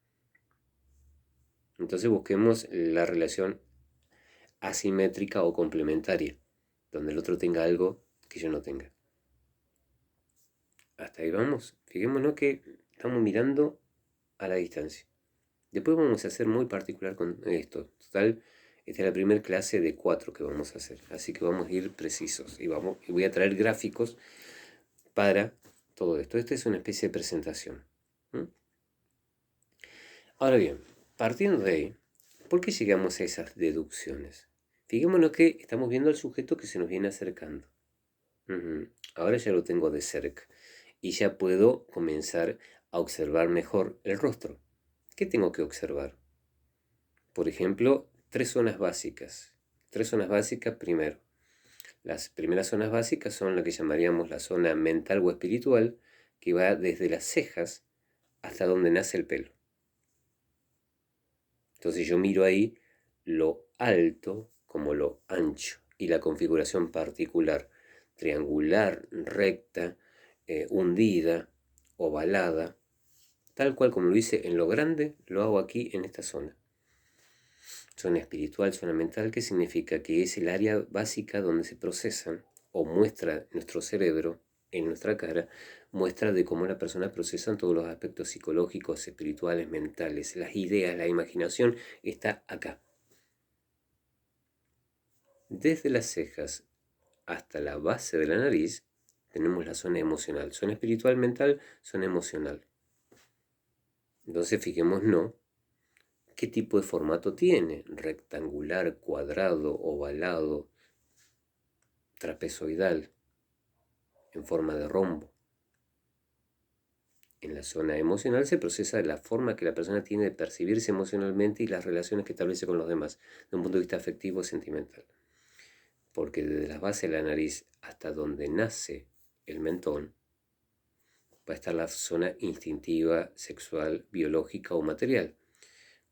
Entonces busquemos la relación asimétrica o complementaria, donde el otro tenga algo que yo no tenga. Hasta ahí vamos. Fijémonos que estamos mirando a la distancia. Después vamos a hacer muy particular con esto. Total, esta es la primera clase de 4 que vamos a hacer. Así que vamos a ir precisos. Y voy a traer gráficos para todo esto. Esta es una especie de presentación. Ahora bien, partiendo de ahí, ¿por qué llegamos a esas deducciones? Fijémonos que estamos viendo al sujeto que se nos viene acercando. Ahora ya lo tengo de cerca y ya puedo comenzar a observar mejor el rostro. ¿Qué tengo que observar? Por ejemplo, 3 zonas básicas. 3 zonas básicas primero. Las primeras zonas básicas son lo que llamaríamos la zona mental o espiritual, que va desde las cejas hasta donde nace el pelo. Entonces yo miro ahí lo alto como lo ancho y la configuración particular, triangular, recta, hundida, ovalada, tal cual como lo hice en lo grande, lo hago aquí en esta zona. Zona espiritual, zona mental, que significa que es el área básica donde se procesan o muestra nuestro cerebro en nuestra cara, muestra de cómo la persona procesa todos los aspectos psicológicos, espirituales, mentales, las ideas, la imaginación, está acá. Desde las cejas hasta la base de la nariz tenemos la zona emocional, zona espiritual, mental, zona emocional. Entonces fijémonos qué tipo de formato tiene, rectangular, cuadrado, ovalado, trapezoidal, en forma de rombo. En la zona emocional se procesa la forma que la persona tiene de percibirse emocionalmente y las relaciones que establece con los demás, de un punto de vista afectivo o sentimental. Porque desde la base de la nariz hasta donde nace el mentón, va a estar la zona instintiva, sexual, biológica o material.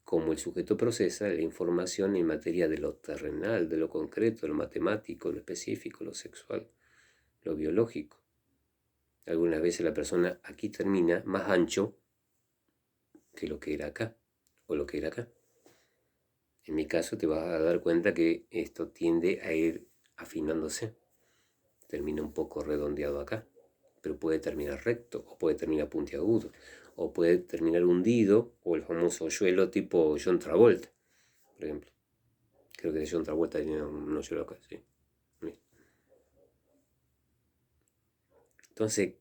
Como el sujeto procesa la información en materia de lo terrenal, de lo concreto, de lo matemático, lo específico, lo sexual, lo biológico. Algunas veces la persona aquí termina más ancho que lo que era acá o lo que era acá. En mi caso te vas a dar cuenta que esto tiende a ir afinándose. Termina un poco redondeado acá, pero puede terminar recto o puede terminar puntiagudo o puede terminar hundido o el famoso hoyuelo tipo John Travolta, por ejemplo. Creo que de John Travolta tenía un hoyuelo acá, sí. Entonces,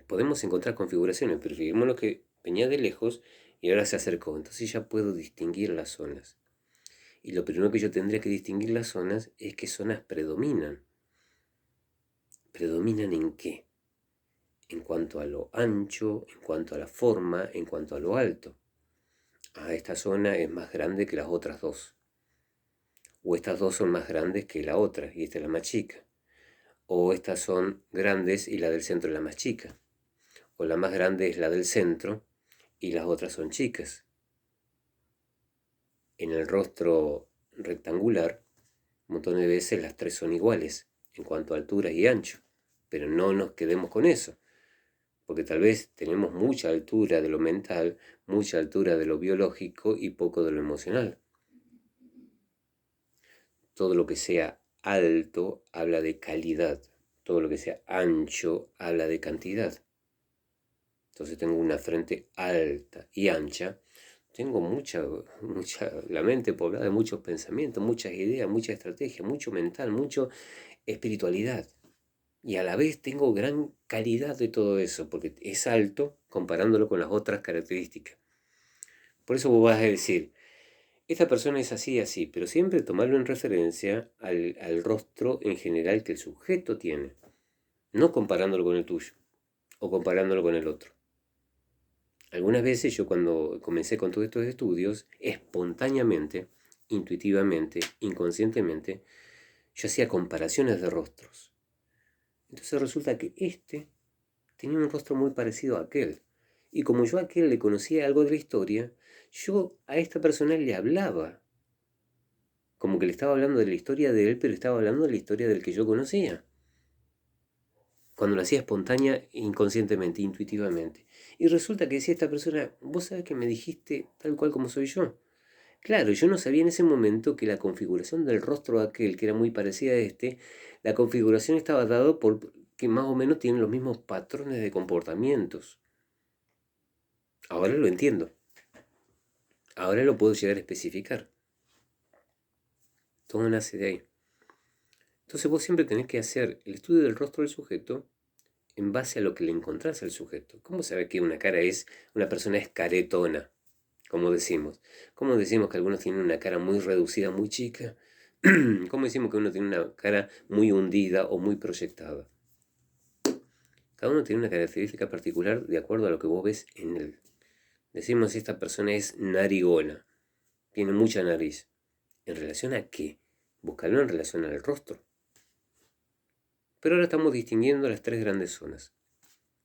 podemos encontrar configuraciones, pero fijémonos que venía de lejos y ahora se acercó. Entonces ya puedo distinguir las zonas. Y lo primero que yo tendría que distinguir las zonas es qué zonas predominan. ¿Predominan en qué? En cuanto a lo ancho, en cuanto a la forma, en cuanto a lo alto. Esta zona es más grande que las otras dos. O estas dos son más grandes que la otra y esta es la más chica. O estas son grandes y la del centro es la más chica. O la más grande es la del centro y las otras son chicas. En el rostro rectangular, un montón de veces las tres son iguales en cuanto a altura y ancho. Pero no nos quedemos con eso. Porque tal vez tenemos mucha altura de lo mental, mucha altura de lo biológico y poco de lo emocional. Todo lo que sea alto habla de calidad, todo lo que sea ancho habla de cantidad. Entonces tengo una frente alta y ancha, tengo la mente poblada de muchos pensamientos, muchas ideas, mucha estrategia, mucho mental, mucha espiritualidad. Y a la vez tengo gran calidad de todo eso, porque es alto comparándolo con las otras características. Por eso vos vas a decir, esta persona es así y así, pero siempre tomarlo en referencia al rostro en general que el sujeto tiene, no comparándolo con el tuyo o comparándolo con el otro. Algunas veces yo cuando comencé con todos estos estudios, espontáneamente, intuitivamente, inconscientemente, yo hacía comparaciones de rostros. Entonces resulta que este tenía un rostro muy parecido a aquel. Y como yo a aquel le conocía algo de la historia, yo a esta persona le hablaba. Como que le estaba hablando de la historia de él, pero estaba hablando de la historia del que yo conocía. Cuando lo hacía espontánea, inconscientemente, intuitivamente. Y resulta que decía esta persona, vos sabés que me dijiste tal cual como soy yo. Claro, yo no sabía en ese momento que la configuración del rostro de aquel, que era muy parecida a este, la configuración estaba dada por que más o menos tienen los mismos patrones de comportamientos. Ahora lo entiendo. Ahora lo puedo llegar a especificar. Todo nace de ahí. Entonces vos siempre tenés que hacer el estudio del rostro del sujeto en base a lo que le encontrás al sujeto. ¿Cómo sabe que una persona es caretona? Como decimos. ¿Cómo decimos que algunos tienen una cara muy reducida, muy chica? ¿Cómo decimos que uno tiene una cara muy hundida o muy proyectada? Cada uno tiene una característica particular de acuerdo a lo que vos ves en él. Decimos esta persona es narigona, tiene mucha nariz. ¿En relación a qué? Buscarlo en relación al rostro. Pero ahora estamos distinguiendo las tres grandes zonas.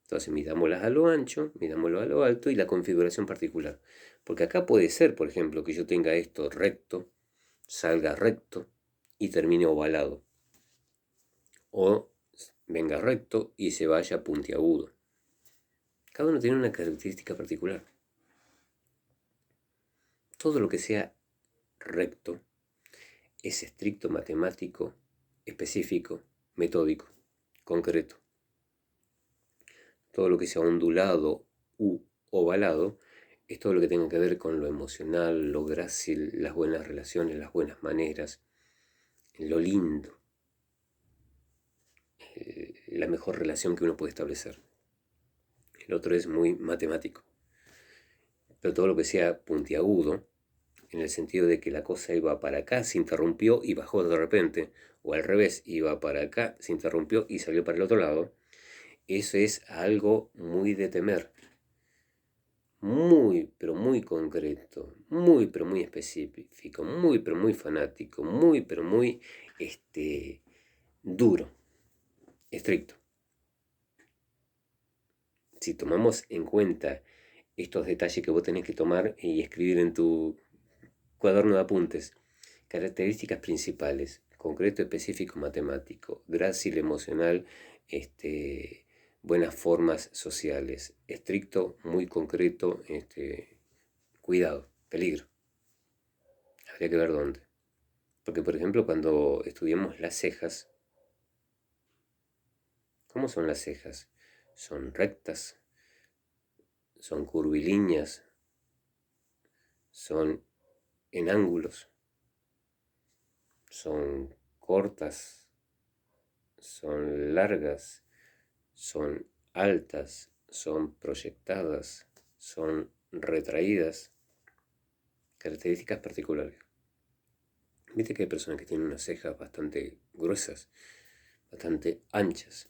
Entonces midámoslas a lo ancho, midámoslo a lo alto y la configuración particular. Porque acá puede ser, por ejemplo, que yo tenga esto recto, salga recto y termine ovalado. O venga recto y se vaya puntiagudo. Cada uno tiene una característica particular. Todo lo que sea recto es estricto, matemático, específico, metódico, concreto. Todo lo que sea ondulado u ovalado es todo lo que tenga que ver con lo emocional, lo grácil, las buenas relaciones, las buenas maneras, lo lindo, la mejor relación que uno puede establecer. El otro es muy matemático. Pero todo lo que sea puntiagudo, en el sentido de que la cosa iba para acá, se interrumpió y bajó de repente, o al revés, iba para acá, se interrumpió y salió para el otro lado, eso es algo muy de temer. Muy, pero muy concreto, muy, pero muy específico, muy, pero muy fanático, muy, pero muy duro, estricto. Si tomamos en cuenta estos detalles que vos tenés que tomar y escribir en tu cuaderno de apuntes, características principales, concreto, específico, matemático, grácil, emocional, buenas formas sociales, estricto, muy concreto, cuidado, peligro. Habría que ver dónde. Porque, por ejemplo, cuando estudiamos las cejas, ¿cómo son las cejas? Son rectas, son curvilíneas, son en ángulos, son cortas, son largas, son altas, son proyectadas, son retraídas, características particulares. Viste que hay personas que tienen unas cejas bastante gruesas, bastante anchas.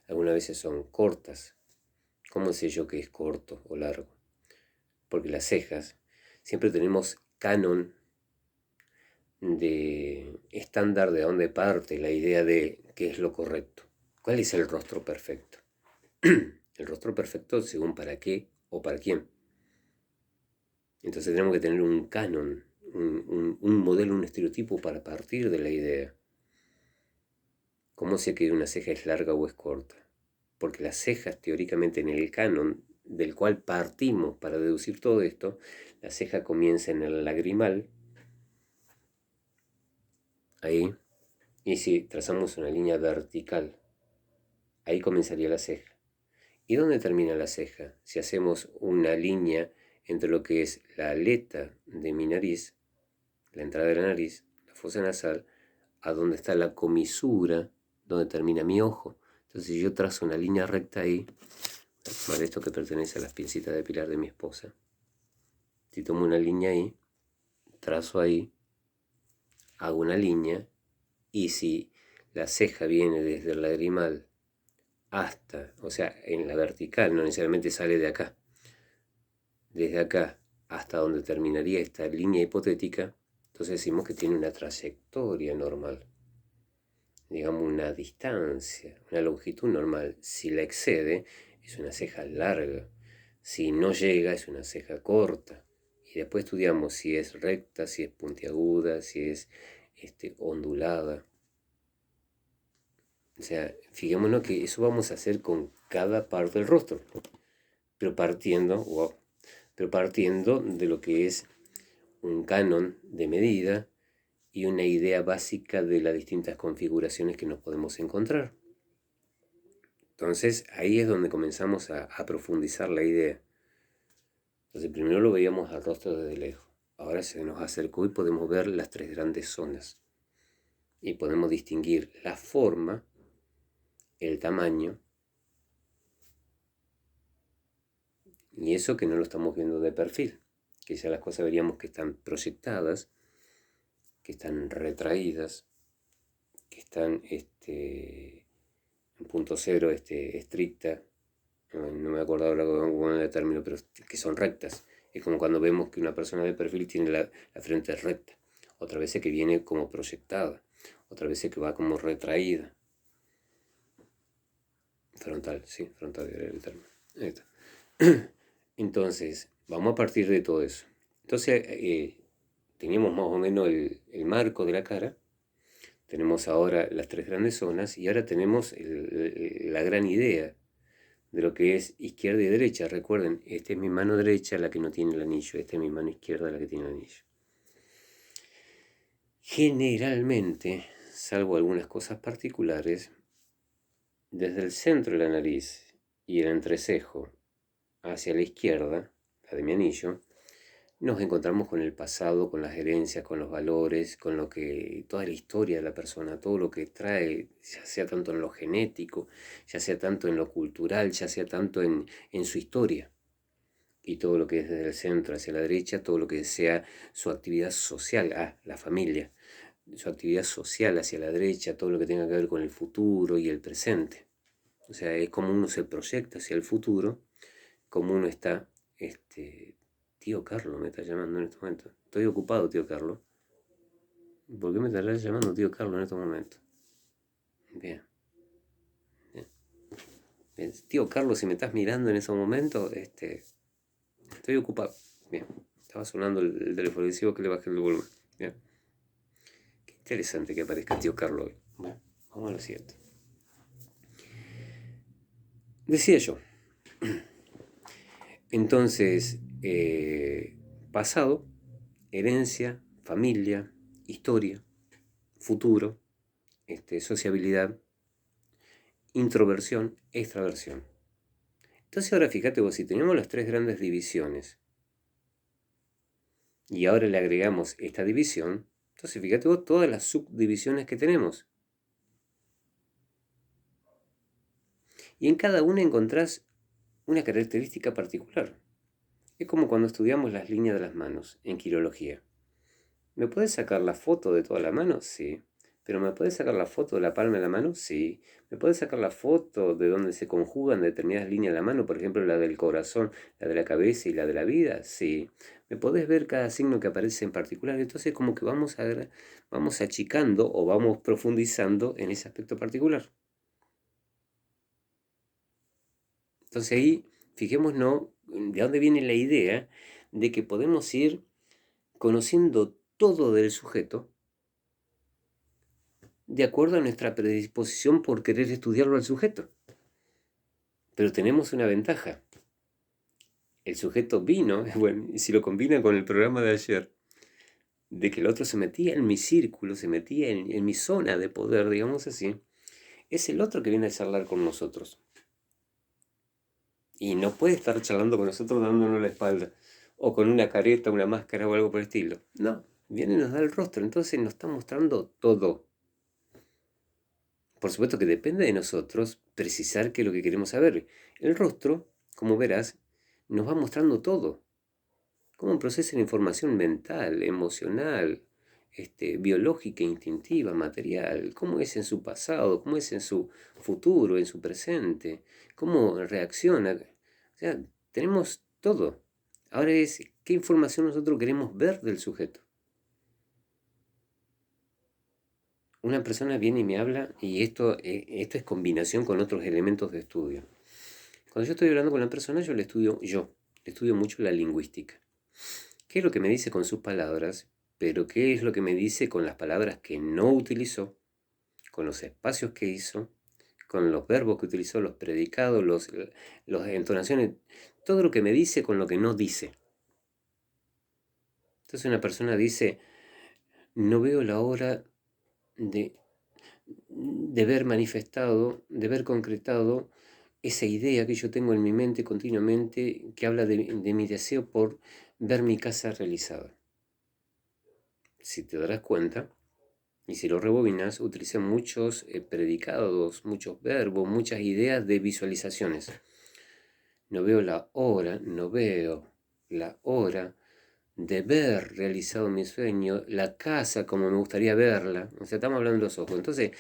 Algunas veces son cortas. ¿Cómo sé yo que es corto o largo? Porque las cejas, siempre tenemos canon de estándar de dónde parte la idea de qué es lo correcto. ¿Cuál es el rostro perfecto? El rostro perfecto según para qué o para quién. Entonces tenemos que tener un canon, un modelo, un estereotipo para partir de la idea. ¿Cómo sé que una ceja es larga o es corta? Porque las cejas, teóricamente, en el canon del cual partimos para deducir todo esto, la ceja comienza en el lagrimal, ahí, y si trazamos una línea vertical, ahí comenzaría la ceja. ¿Y dónde termina la ceja? Si hacemos una línea entre lo que es la aleta de mi nariz, la entrada de la nariz, la fosa nasal, a donde está la comisura, donde termina mi ojo. Entonces, si yo trazo una línea recta ahí, voy a tomar esto que pertenece a las pincitas de pilar de mi esposa. Si tomo una línea ahí, trazo ahí, hago una línea, y si la ceja viene desde el lagrimal hasta, o sea, en la vertical, no necesariamente sale de acá, desde acá hasta donde terminaría esta línea hipotética, entonces decimos que tiene una trayectoria normal, digamos una distancia, una longitud normal. Si la excede, es una ceja larga. Si no llega, es una ceja corta. Y después estudiamos si es recta, si es puntiaguda, si es ondulada. O sea, fijémonos que eso vamos a hacer con cada parte del rostro, pero partiendo de lo que es un canon de medida y una idea básica de las distintas configuraciones que nos podemos encontrar. Entonces ahí es donde comenzamos a profundizar la idea. Entonces primero lo veíamos al rostro desde lejos. Ahora se nos acercó y podemos ver las tres grandes zonas. Y podemos distinguir la forma, el tamaño, y eso que no lo estamos viendo de perfil. Que ya las cosas veríamos que están proyectadas, que están retraídas, que están en punto cero, estricta. No me acuerdo ahora cómo era el término, pero que son rectas. Es como cuando vemos que una persona de perfil tiene la frente recta. Otra vez que viene como proyectada. Otra vez que va como retraída. Frontal, sí, frontal era el término. Ahí está. Entonces, vamos a partir de todo eso. Entonces, teníamos más o menos el marco de la cara. Tenemos ahora las tres grandes zonas y ahora tenemos la gran idea de lo que es izquierda y derecha. Recuerden, esta es mi mano derecha, la que no tiene el anillo. Esta es mi mano izquierda, la que tiene el anillo. Generalmente, salvo algunas cosas particulares, desde el centro de la nariz y el entrecejo hacia la izquierda, la de mi anillo, nos encontramos con el pasado, con las herencias, con los valores, con lo que, toda la historia de la persona, todo lo que trae, ya sea tanto en lo genético, ya sea tanto en lo cultural, ya sea tanto en su historia. Y todo lo que es desde el centro hacia la derecha, todo lo que sea su actividad social, la familia, su actividad social hacia la derecha, todo lo que tenga que ver con el futuro y el presente. O sea, es como uno se proyecta hacia el futuro, como uno está, tío Carlos me está llamando en este momento. Estoy ocupado, tío Carlos. ¿Por qué me estarás llamando tío Carlos en estos momentos? Bien. Bien. Tío Carlos, si me estás mirando en ese momento, estoy ocupado. Bien, estaba sonando el teléfono, decía que le bajé el volumen. Bien, qué interesante que aparezca el tío Carlos hoy. Bueno, vamos a lo siguiente. Decía yo, entonces, pasado, herencia, familia, historia, futuro, sociabilidad, introversión, extraversión. Entonces ahora fíjate vos, si tenemos las tres grandes divisiones y ahora le agregamos esta división, entonces fíjate vos todas las subdivisiones que tenemos. Y en cada una encontrás una característica particular. Es como cuando estudiamos las líneas de las manos en quirología. ¿Me puedes sacar la foto de toda la mano? Sí. ¿Pero me puedes sacar la foto de la palma de la mano? Sí. ¿Me puedes sacar la foto de donde se conjugan determinadas líneas de la mano? Por ejemplo, la del corazón, la de la cabeza y la de la vida. Sí. ¿Me podés ver cada signo que aparece en particular? Entonces como que vamos achicando o vamos profundizando en ese aspecto particular. Entonces ahí, fijémonos de dónde viene la idea de que podemos ir conociendo todo del sujeto de acuerdo a nuestra predisposición por querer estudiarlo al sujeto. Pero tenemos una ventaja. El sujeto vino, bueno, y si lo combina con el programa de ayer, de que el otro se metía en mi círculo, se metía en mi zona de poder, digamos así, es el otro que viene a charlar con nosotros. Y no puede estar charlando con nosotros dándonos la espalda, o con una careta, una máscara o algo por el estilo. No, viene y nos da el rostro, entonces nos está mostrando todo. Por supuesto que depende de nosotros precisar qué es lo que queremos saber. El rostro, como verás, nos va mostrando todo. Cómo procesa la información mental, emocional, biológica, instintiva, material. Cómo es en su pasado, cómo es en su futuro, en su presente. Cómo reacciona. O sea, tenemos todo. Ahora es qué información nosotros queremos ver del sujeto. Una persona viene y me habla y esto es combinación con otros elementos de estudio. Cuando yo estoy hablando con la persona, le estudio mucho la lingüística. ¿Qué es lo que me dice con sus palabras? Pero qué es lo que me dice con las palabras que no utilizó, con los espacios que hizo, con los verbos que utilizó, los predicados, las entonaciones, todo lo que me dice con lo que no dice. Entonces una persona dice, no veo la hora de ver manifestado, de ver concretado esa idea que yo tengo en mi mente continuamente, que habla de mi deseo por ver mi casa realizada. Si te darás cuenta, y si lo rebobinas, utilicé muchos predicados, muchos verbos, muchas ideas de visualizaciones. No veo la hora de ver realizado mi sueño, la casa como me gustaría verla. O sea, estamos hablando de los ojos. Entonces,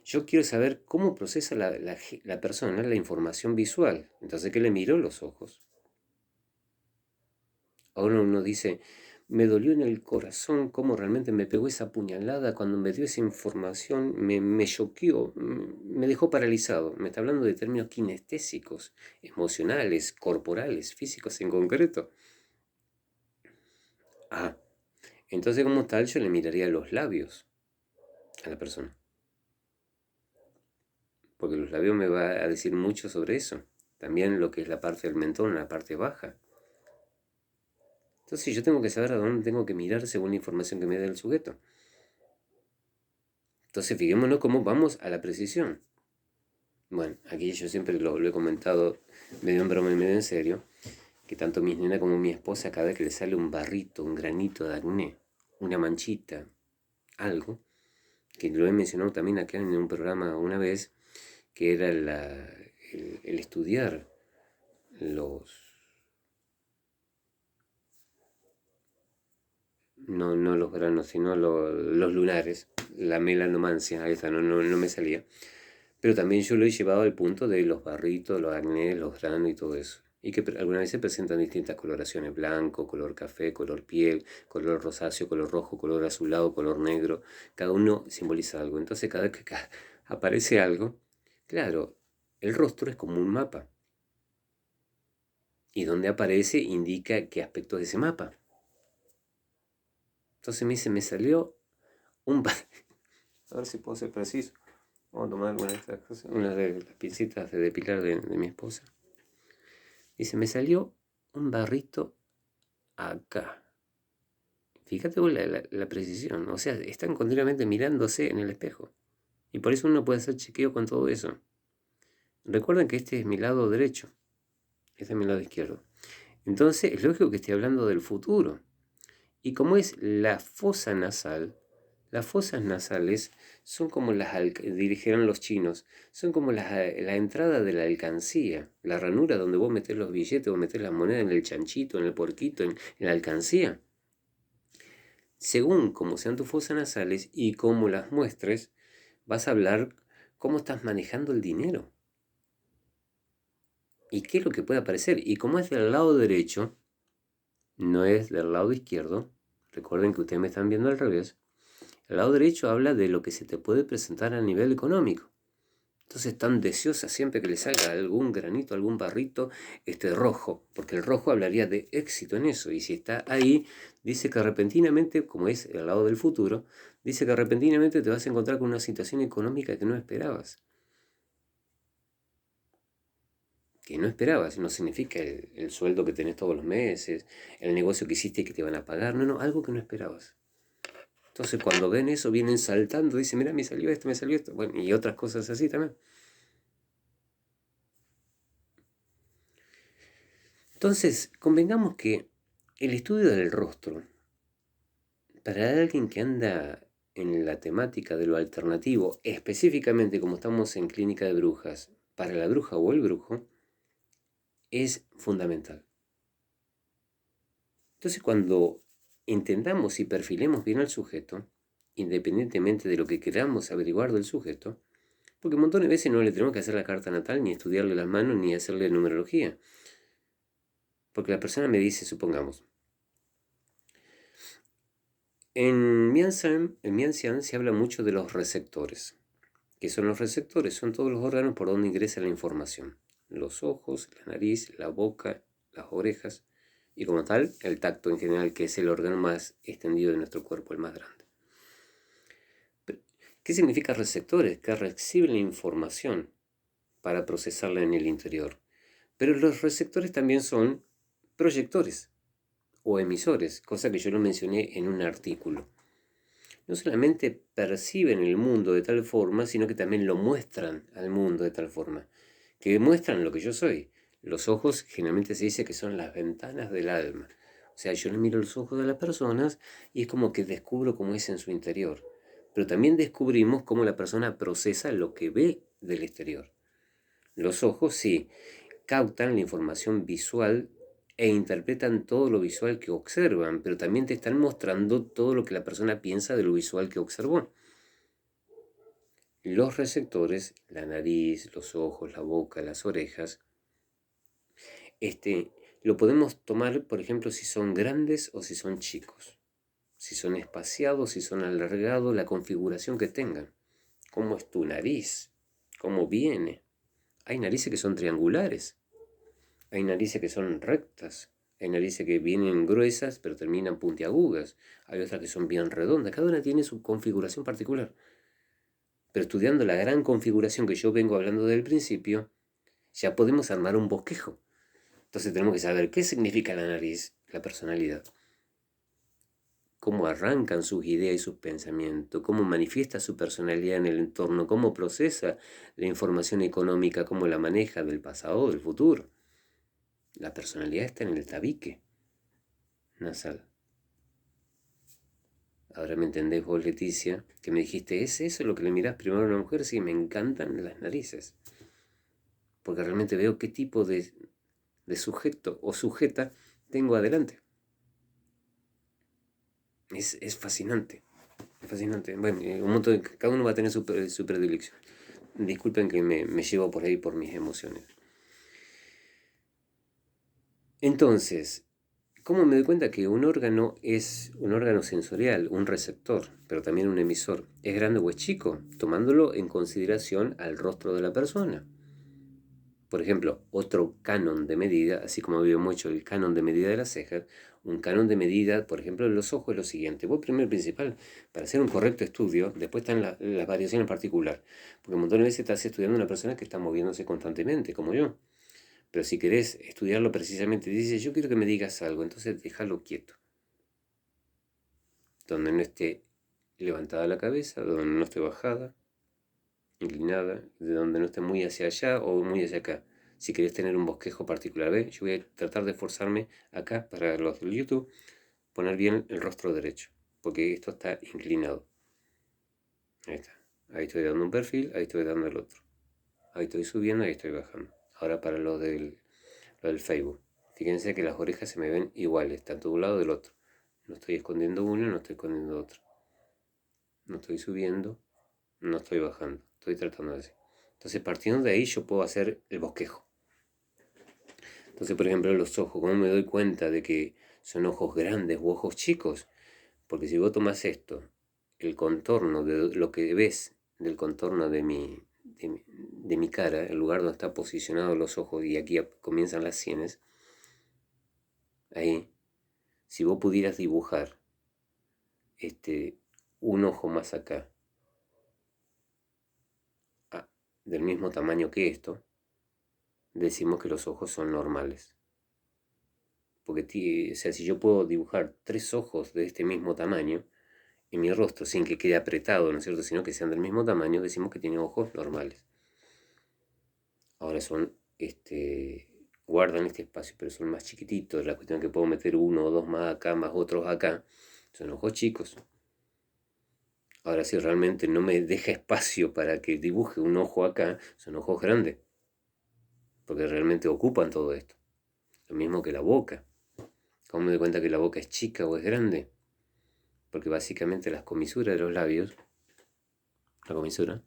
yo quiero saber cómo procesa la persona la información visual. Entonces, ¿qué le miro? Los ojos. Ahora uno dice, me dolió en el corazón cómo realmente me pegó esa puñalada cuando me dio esa información, me choqueó, me dejó paralizado. Me está hablando de términos kinestésicos, emocionales, corporales, físicos en concreto. Ah, entonces como tal yo le miraría los labios a la persona. Porque los labios me va a decir mucho sobre eso. También lo que es la parte del mentón, la parte baja. Entonces yo tengo que saber a dónde tengo que mirar según la información que me dé el sujeto. Entonces fijémonos cómo vamos a la precisión. Bueno, aquí yo siempre lo he comentado medio en broma y medio en serio, que tanto mi nena como mi esposa, cada vez que le sale un barrito, un granito de acné, una manchita, algo, que lo he mencionado también acá en un programa una vez, que era el estudiar no los granos, sino los lunares, la melanomancia, esa no me salía. Pero también yo lo he llevado al punto de los barritos, los acné, los granos y todo eso. Y que algunas veces presentan distintas coloraciones, blanco, color café, color piel, color rosáceo, color rojo, color azulado, color negro. Cada uno simboliza algo. Entonces cada vez que aparece algo, claro, el rostro es como un mapa. Y donde aparece indica qué aspectos de ese mapa. Entonces me dice, me salió un... A ver si puedo ser preciso. Vamos a tomar alguna de estas cosas, una de las pincitas de depilar de mi esposa. Dice, me salió un barrito acá. Fíjate vos la precisión. O sea, están continuamente mirándose en el espejo. Y por eso uno puede hacer chequeo con todo eso. Recuerden que este es mi lado derecho. Este es mi lado izquierdo. Entonces, es lógico que esté hablando del futuro. Y como es la fosa nasal, las fosas nasales son como dirigieron los chinos, son como la entrada de la alcancía, la ranura donde vos metés los billetes, vos metés las monedas en el chanchito, en el puerquito, en la alcancía. Según cómo sean tus fosas nasales y cómo las muestres, vas a hablar cómo estás manejando el dinero. Y qué es lo que puede aparecer. Y como es del lado derecho, no es del lado izquierdo, recuerden que ustedes me están viendo al revés, el lado derecho habla de lo que se te puede presentar a nivel económico. Entonces están deseosas siempre que le salga algún granito, algún barrito rojo, porque el rojo hablaría de éxito en eso. Y si está ahí, dice que repentinamente, como es el lado del futuro, dice que repentinamente te vas a encontrar con una situación económica que no esperabas. Que no esperabas, no significa el sueldo que tenés todos los meses, el negocio que hiciste y que te van a pagar, no, algo que no esperabas. Entonces cuando ven eso, vienen saltando, dicen, mira, me salió esto, bueno, y otras cosas así también. Entonces, convengamos que el estudio del rostro, para alguien que anda en la temática de lo alternativo, específicamente como estamos en clínica de brujas, para la bruja o el brujo, es fundamental. Entonces, cuando entendamos y perfilemos bien al sujeto, independientemente de lo que queramos averiguar del sujeto, porque un montón de veces no le tenemos que hacer la carta natal, ni estudiarle las manos, ni hacerle numerología. Porque la persona me dice, supongamos, en Mianxian se habla mucho de los receptores. ¿Qué son los receptores? Son todos los órganos por donde ingresa la información. Los ojos, la nariz, la boca, las orejas y como tal, el tacto en general, que es el órgano más extendido de nuestro cuerpo, el más grande. ¿Qué significa receptores? Que reciben la información para procesarla en el interior. Pero los receptores también son proyectores o emisores, cosa que yo lo mencioné en un artículo. No solamente perciben el mundo de tal forma, sino que también lo muestran al mundo de tal forma, que muestran lo que yo soy. Los ojos generalmente se dice que son las ventanas del alma. O sea, yo le miro los ojos de las personas y es como que descubro cómo es en su interior. Pero también descubrimos cómo la persona procesa lo que ve del exterior. Los ojos sí captan la información visual e interpretan todo lo visual que observan, pero también te están mostrando todo lo que la persona piensa de lo visual que observó. Los receptores, la nariz, los ojos, la boca, las orejas, lo podemos tomar, por ejemplo, si son grandes o si son chicos, si son espaciados, si son alargados, la configuración que tengan. ¿Cómo es tu nariz? ¿Cómo viene? Hay narices que son triangulares. Hay narices que son rectas, hay narices que vienen gruesas pero terminan puntiagudas, hay otras que son bien redondas, cada una tiene su configuración particular. Pero estudiando la gran configuración que yo vengo hablando desde el principio, ya podemos armar un bosquejo. Entonces tenemos que saber qué significa la nariz, la personalidad, cómo arrancan sus ideas y sus pensamientos, cómo manifiesta su personalidad en el entorno, cómo procesa la información económica, cómo la maneja del pasado, del futuro. La personalidad está en el tabique nasal. Ahora me entendés vos, Leticia, que me dijiste, ¿es eso lo que le mirás primero a una mujer? Sí, me encantan las narices. Porque realmente veo qué tipo de sujeto o sujeta tengo adelante. Es fascinante. Es fascinante. Bueno, un montón cada uno va a tener su predilección. Disculpen que me llevo por ahí por mis emociones. Entonces, ¿cómo me doy cuenta que un órgano es un órgano sensorial, un receptor, pero también un emisor? ¿Es grande o es chico? Tomándolo en consideración al rostro de la persona. Por ejemplo, otro canon de medida, así como había mucho el canon de medida de las cejas, un canon de medida, por ejemplo, de los ojos es lo siguiente. Vos primero principal, para hacer un correcto estudio, después están las variaciones en particular. Porque un montón de veces estás estudiando una persona que está moviéndose constantemente, como yo. Pero si querés estudiarlo precisamente, dices, yo quiero que me digas algo, entonces déjalo quieto. Donde no esté levantada la cabeza, donde no esté bajada, inclinada, de donde no esté muy hacia allá o muy hacia acá. Si querés tener un bosquejo particular, ¿ves? Yo voy a tratar de esforzarme acá para los del YouTube, poner bien el rostro derecho, porque esto está inclinado. Ahí está. Ahí estoy dando un perfil, ahí estoy dando el otro. Ahí estoy subiendo, ahí estoy bajando. Ahora para lo del Facebook. Fíjense que las orejas se me ven iguales, tanto de un lado como del otro. No estoy escondiendo uno, no estoy escondiendo otro. No estoy subiendo, no estoy bajando. Estoy tratando de hacer. Entonces, partiendo de ahí, yo puedo hacer el bosquejo. Entonces, por ejemplo, los ojos, ¿cómo me doy cuenta de que son ojos grandes u ojos chicos? Porque si vos tomas esto, el contorno de lo que ves del contorno de mi cara, el lugar donde están posicionados los ojos, y aquí comienzan las sienes, ahí, si vos pudieras dibujar un ojo más acá, del mismo tamaño que esto, decimos que los ojos son normales. Porque, o sea, si yo puedo dibujar 3 ojos de este mismo tamaño en mi rostro sin que quede apretado, ¿no es cierto?, sino que sean del mismo tamaño, decimos que tiene ojos normales. Ahora guardan este espacio, pero son más chiquititos. La cuestión es que puedo meter uno o dos más acá, más otros acá. Son ojos chicos. Ahora, si realmente no me deja espacio para que dibuje un ojo acá, son ojos grandes. Porque realmente ocupan todo esto. Lo mismo que la boca. ¿Cómo me doy cuenta que la boca es chica o es grande? Porque básicamente las comisuras de los labios, la comisura,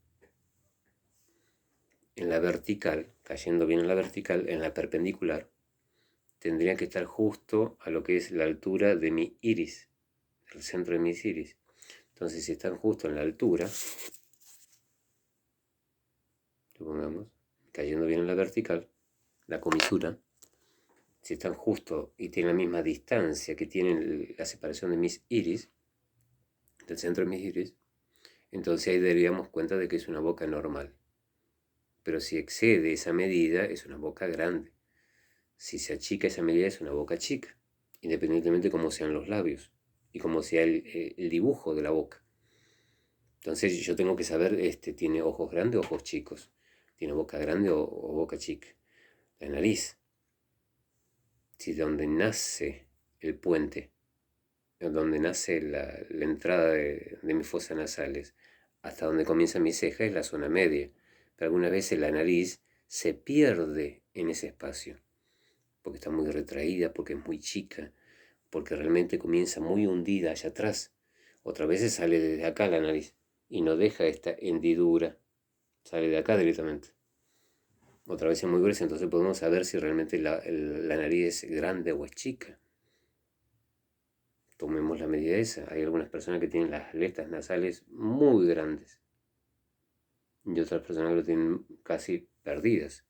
en la vertical, cayendo bien en la vertical, en la perpendicular, tendría que estar justo a lo que es la altura de mi iris, el centro de mis iris. Entonces, si están justo en la altura, supongamos, cayendo bien en la vertical, la comisura, si están justo y tienen la misma distancia que tienen la separación de mis iris, del centro de mis iris, entonces ahí daríamos cuenta de que es una boca normal. Pero si excede esa medida, es una boca grande. Si se achica esa medida, es una boca chica, independientemente de cómo sean los labios y cómo sea el dibujo de la boca. Entonces yo tengo que saber, tiene ojos grandes o ojos chicos, tiene boca grande o boca chica. La nariz, si donde nace el puente, donde nace la entrada de mis fosas nasales, hasta donde comienza mi ceja es la zona media. Pero algunas veces la nariz se pierde en ese espacio, porque está muy retraída, porque es muy chica, porque realmente comienza muy hundida allá atrás. Otras veces sale desde acá la nariz y no deja esta hendidura, sale de acá directamente. Otra vez es muy gruesa, entonces podemos saber si realmente la nariz es grande o es chica. Tomemos la medida esa. Hay algunas personas que tienen las aletas nasales muy grandes y otras personas que lo tienen casi perdidas.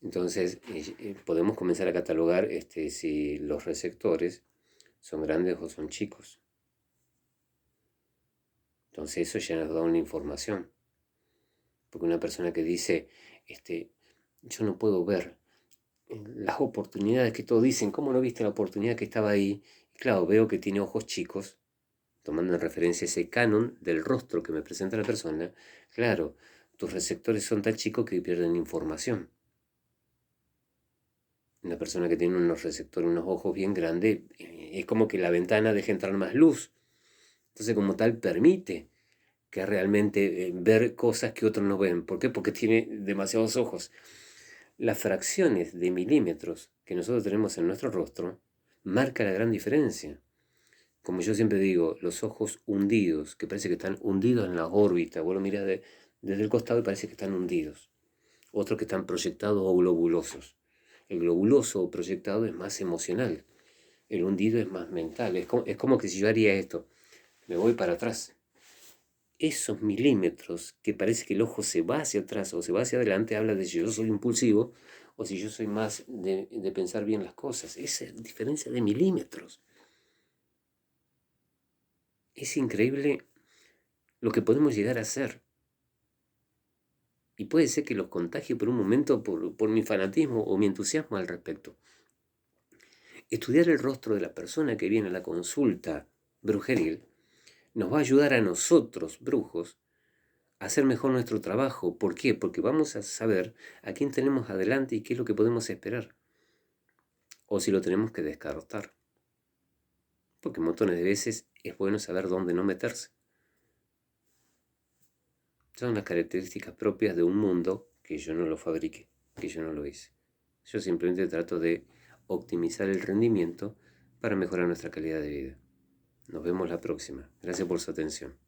Entonces podemos comenzar a catalogar si los receptores son grandes o son chicos. Entonces eso ya nos da una información. Porque una persona que dice, yo no puedo ver las oportunidades que todos dicen, ¿cómo no viste la oportunidad que estaba ahí? Y claro, veo que tiene ojos chicos, tomando en referencia ese canon del rostro que me presenta la persona. Claro, tus receptores son tan chicos que pierden información. Una persona que tiene unos receptores, unos ojos bien grandes, es como que la ventana deja entrar más luz. Entonces, como tal, permite que realmente ver cosas que otros no ven. ¿Por qué? Porque tiene demasiados ojos. Las fracciones de milímetros que nosotros tenemos en nuestro rostro marca la gran diferencia. Como yo siempre digo, los ojos hundidos, que parece que están hundidos en la órbita. Vos lo mirás desde el costado y parece que están hundidos. Otros que están proyectados o globulosos. El globuloso o proyectado es más emocional. El hundido es más mental. Es como que si yo haría esto, me voy para atrás esos milímetros que parece que el ojo se va hacia atrás o se va hacia adelante, habla de si yo soy impulsivo o si yo soy más de pensar bien las cosas. Esa diferencia de milímetros. Es increíble lo que podemos llegar a hacer. Y puede ser que los contagie por un momento por mi fanatismo o mi entusiasmo al respecto. Estudiar el rostro de la persona que viene a la consulta brujeril nos va a ayudar a nosotros, brujos, a hacer mejor nuestro trabajo. ¿Por qué? Porque vamos a saber a quién tenemos adelante y qué es lo que podemos esperar. O si lo tenemos que descartar. Porque montones de veces es bueno saber dónde no meterse. Son las características propias de un mundo que yo no lo fabriqué, que yo no lo hice. Yo simplemente trato de optimizar el rendimiento para mejorar nuestra calidad de vida. Nos vemos la próxima. Gracias por su atención.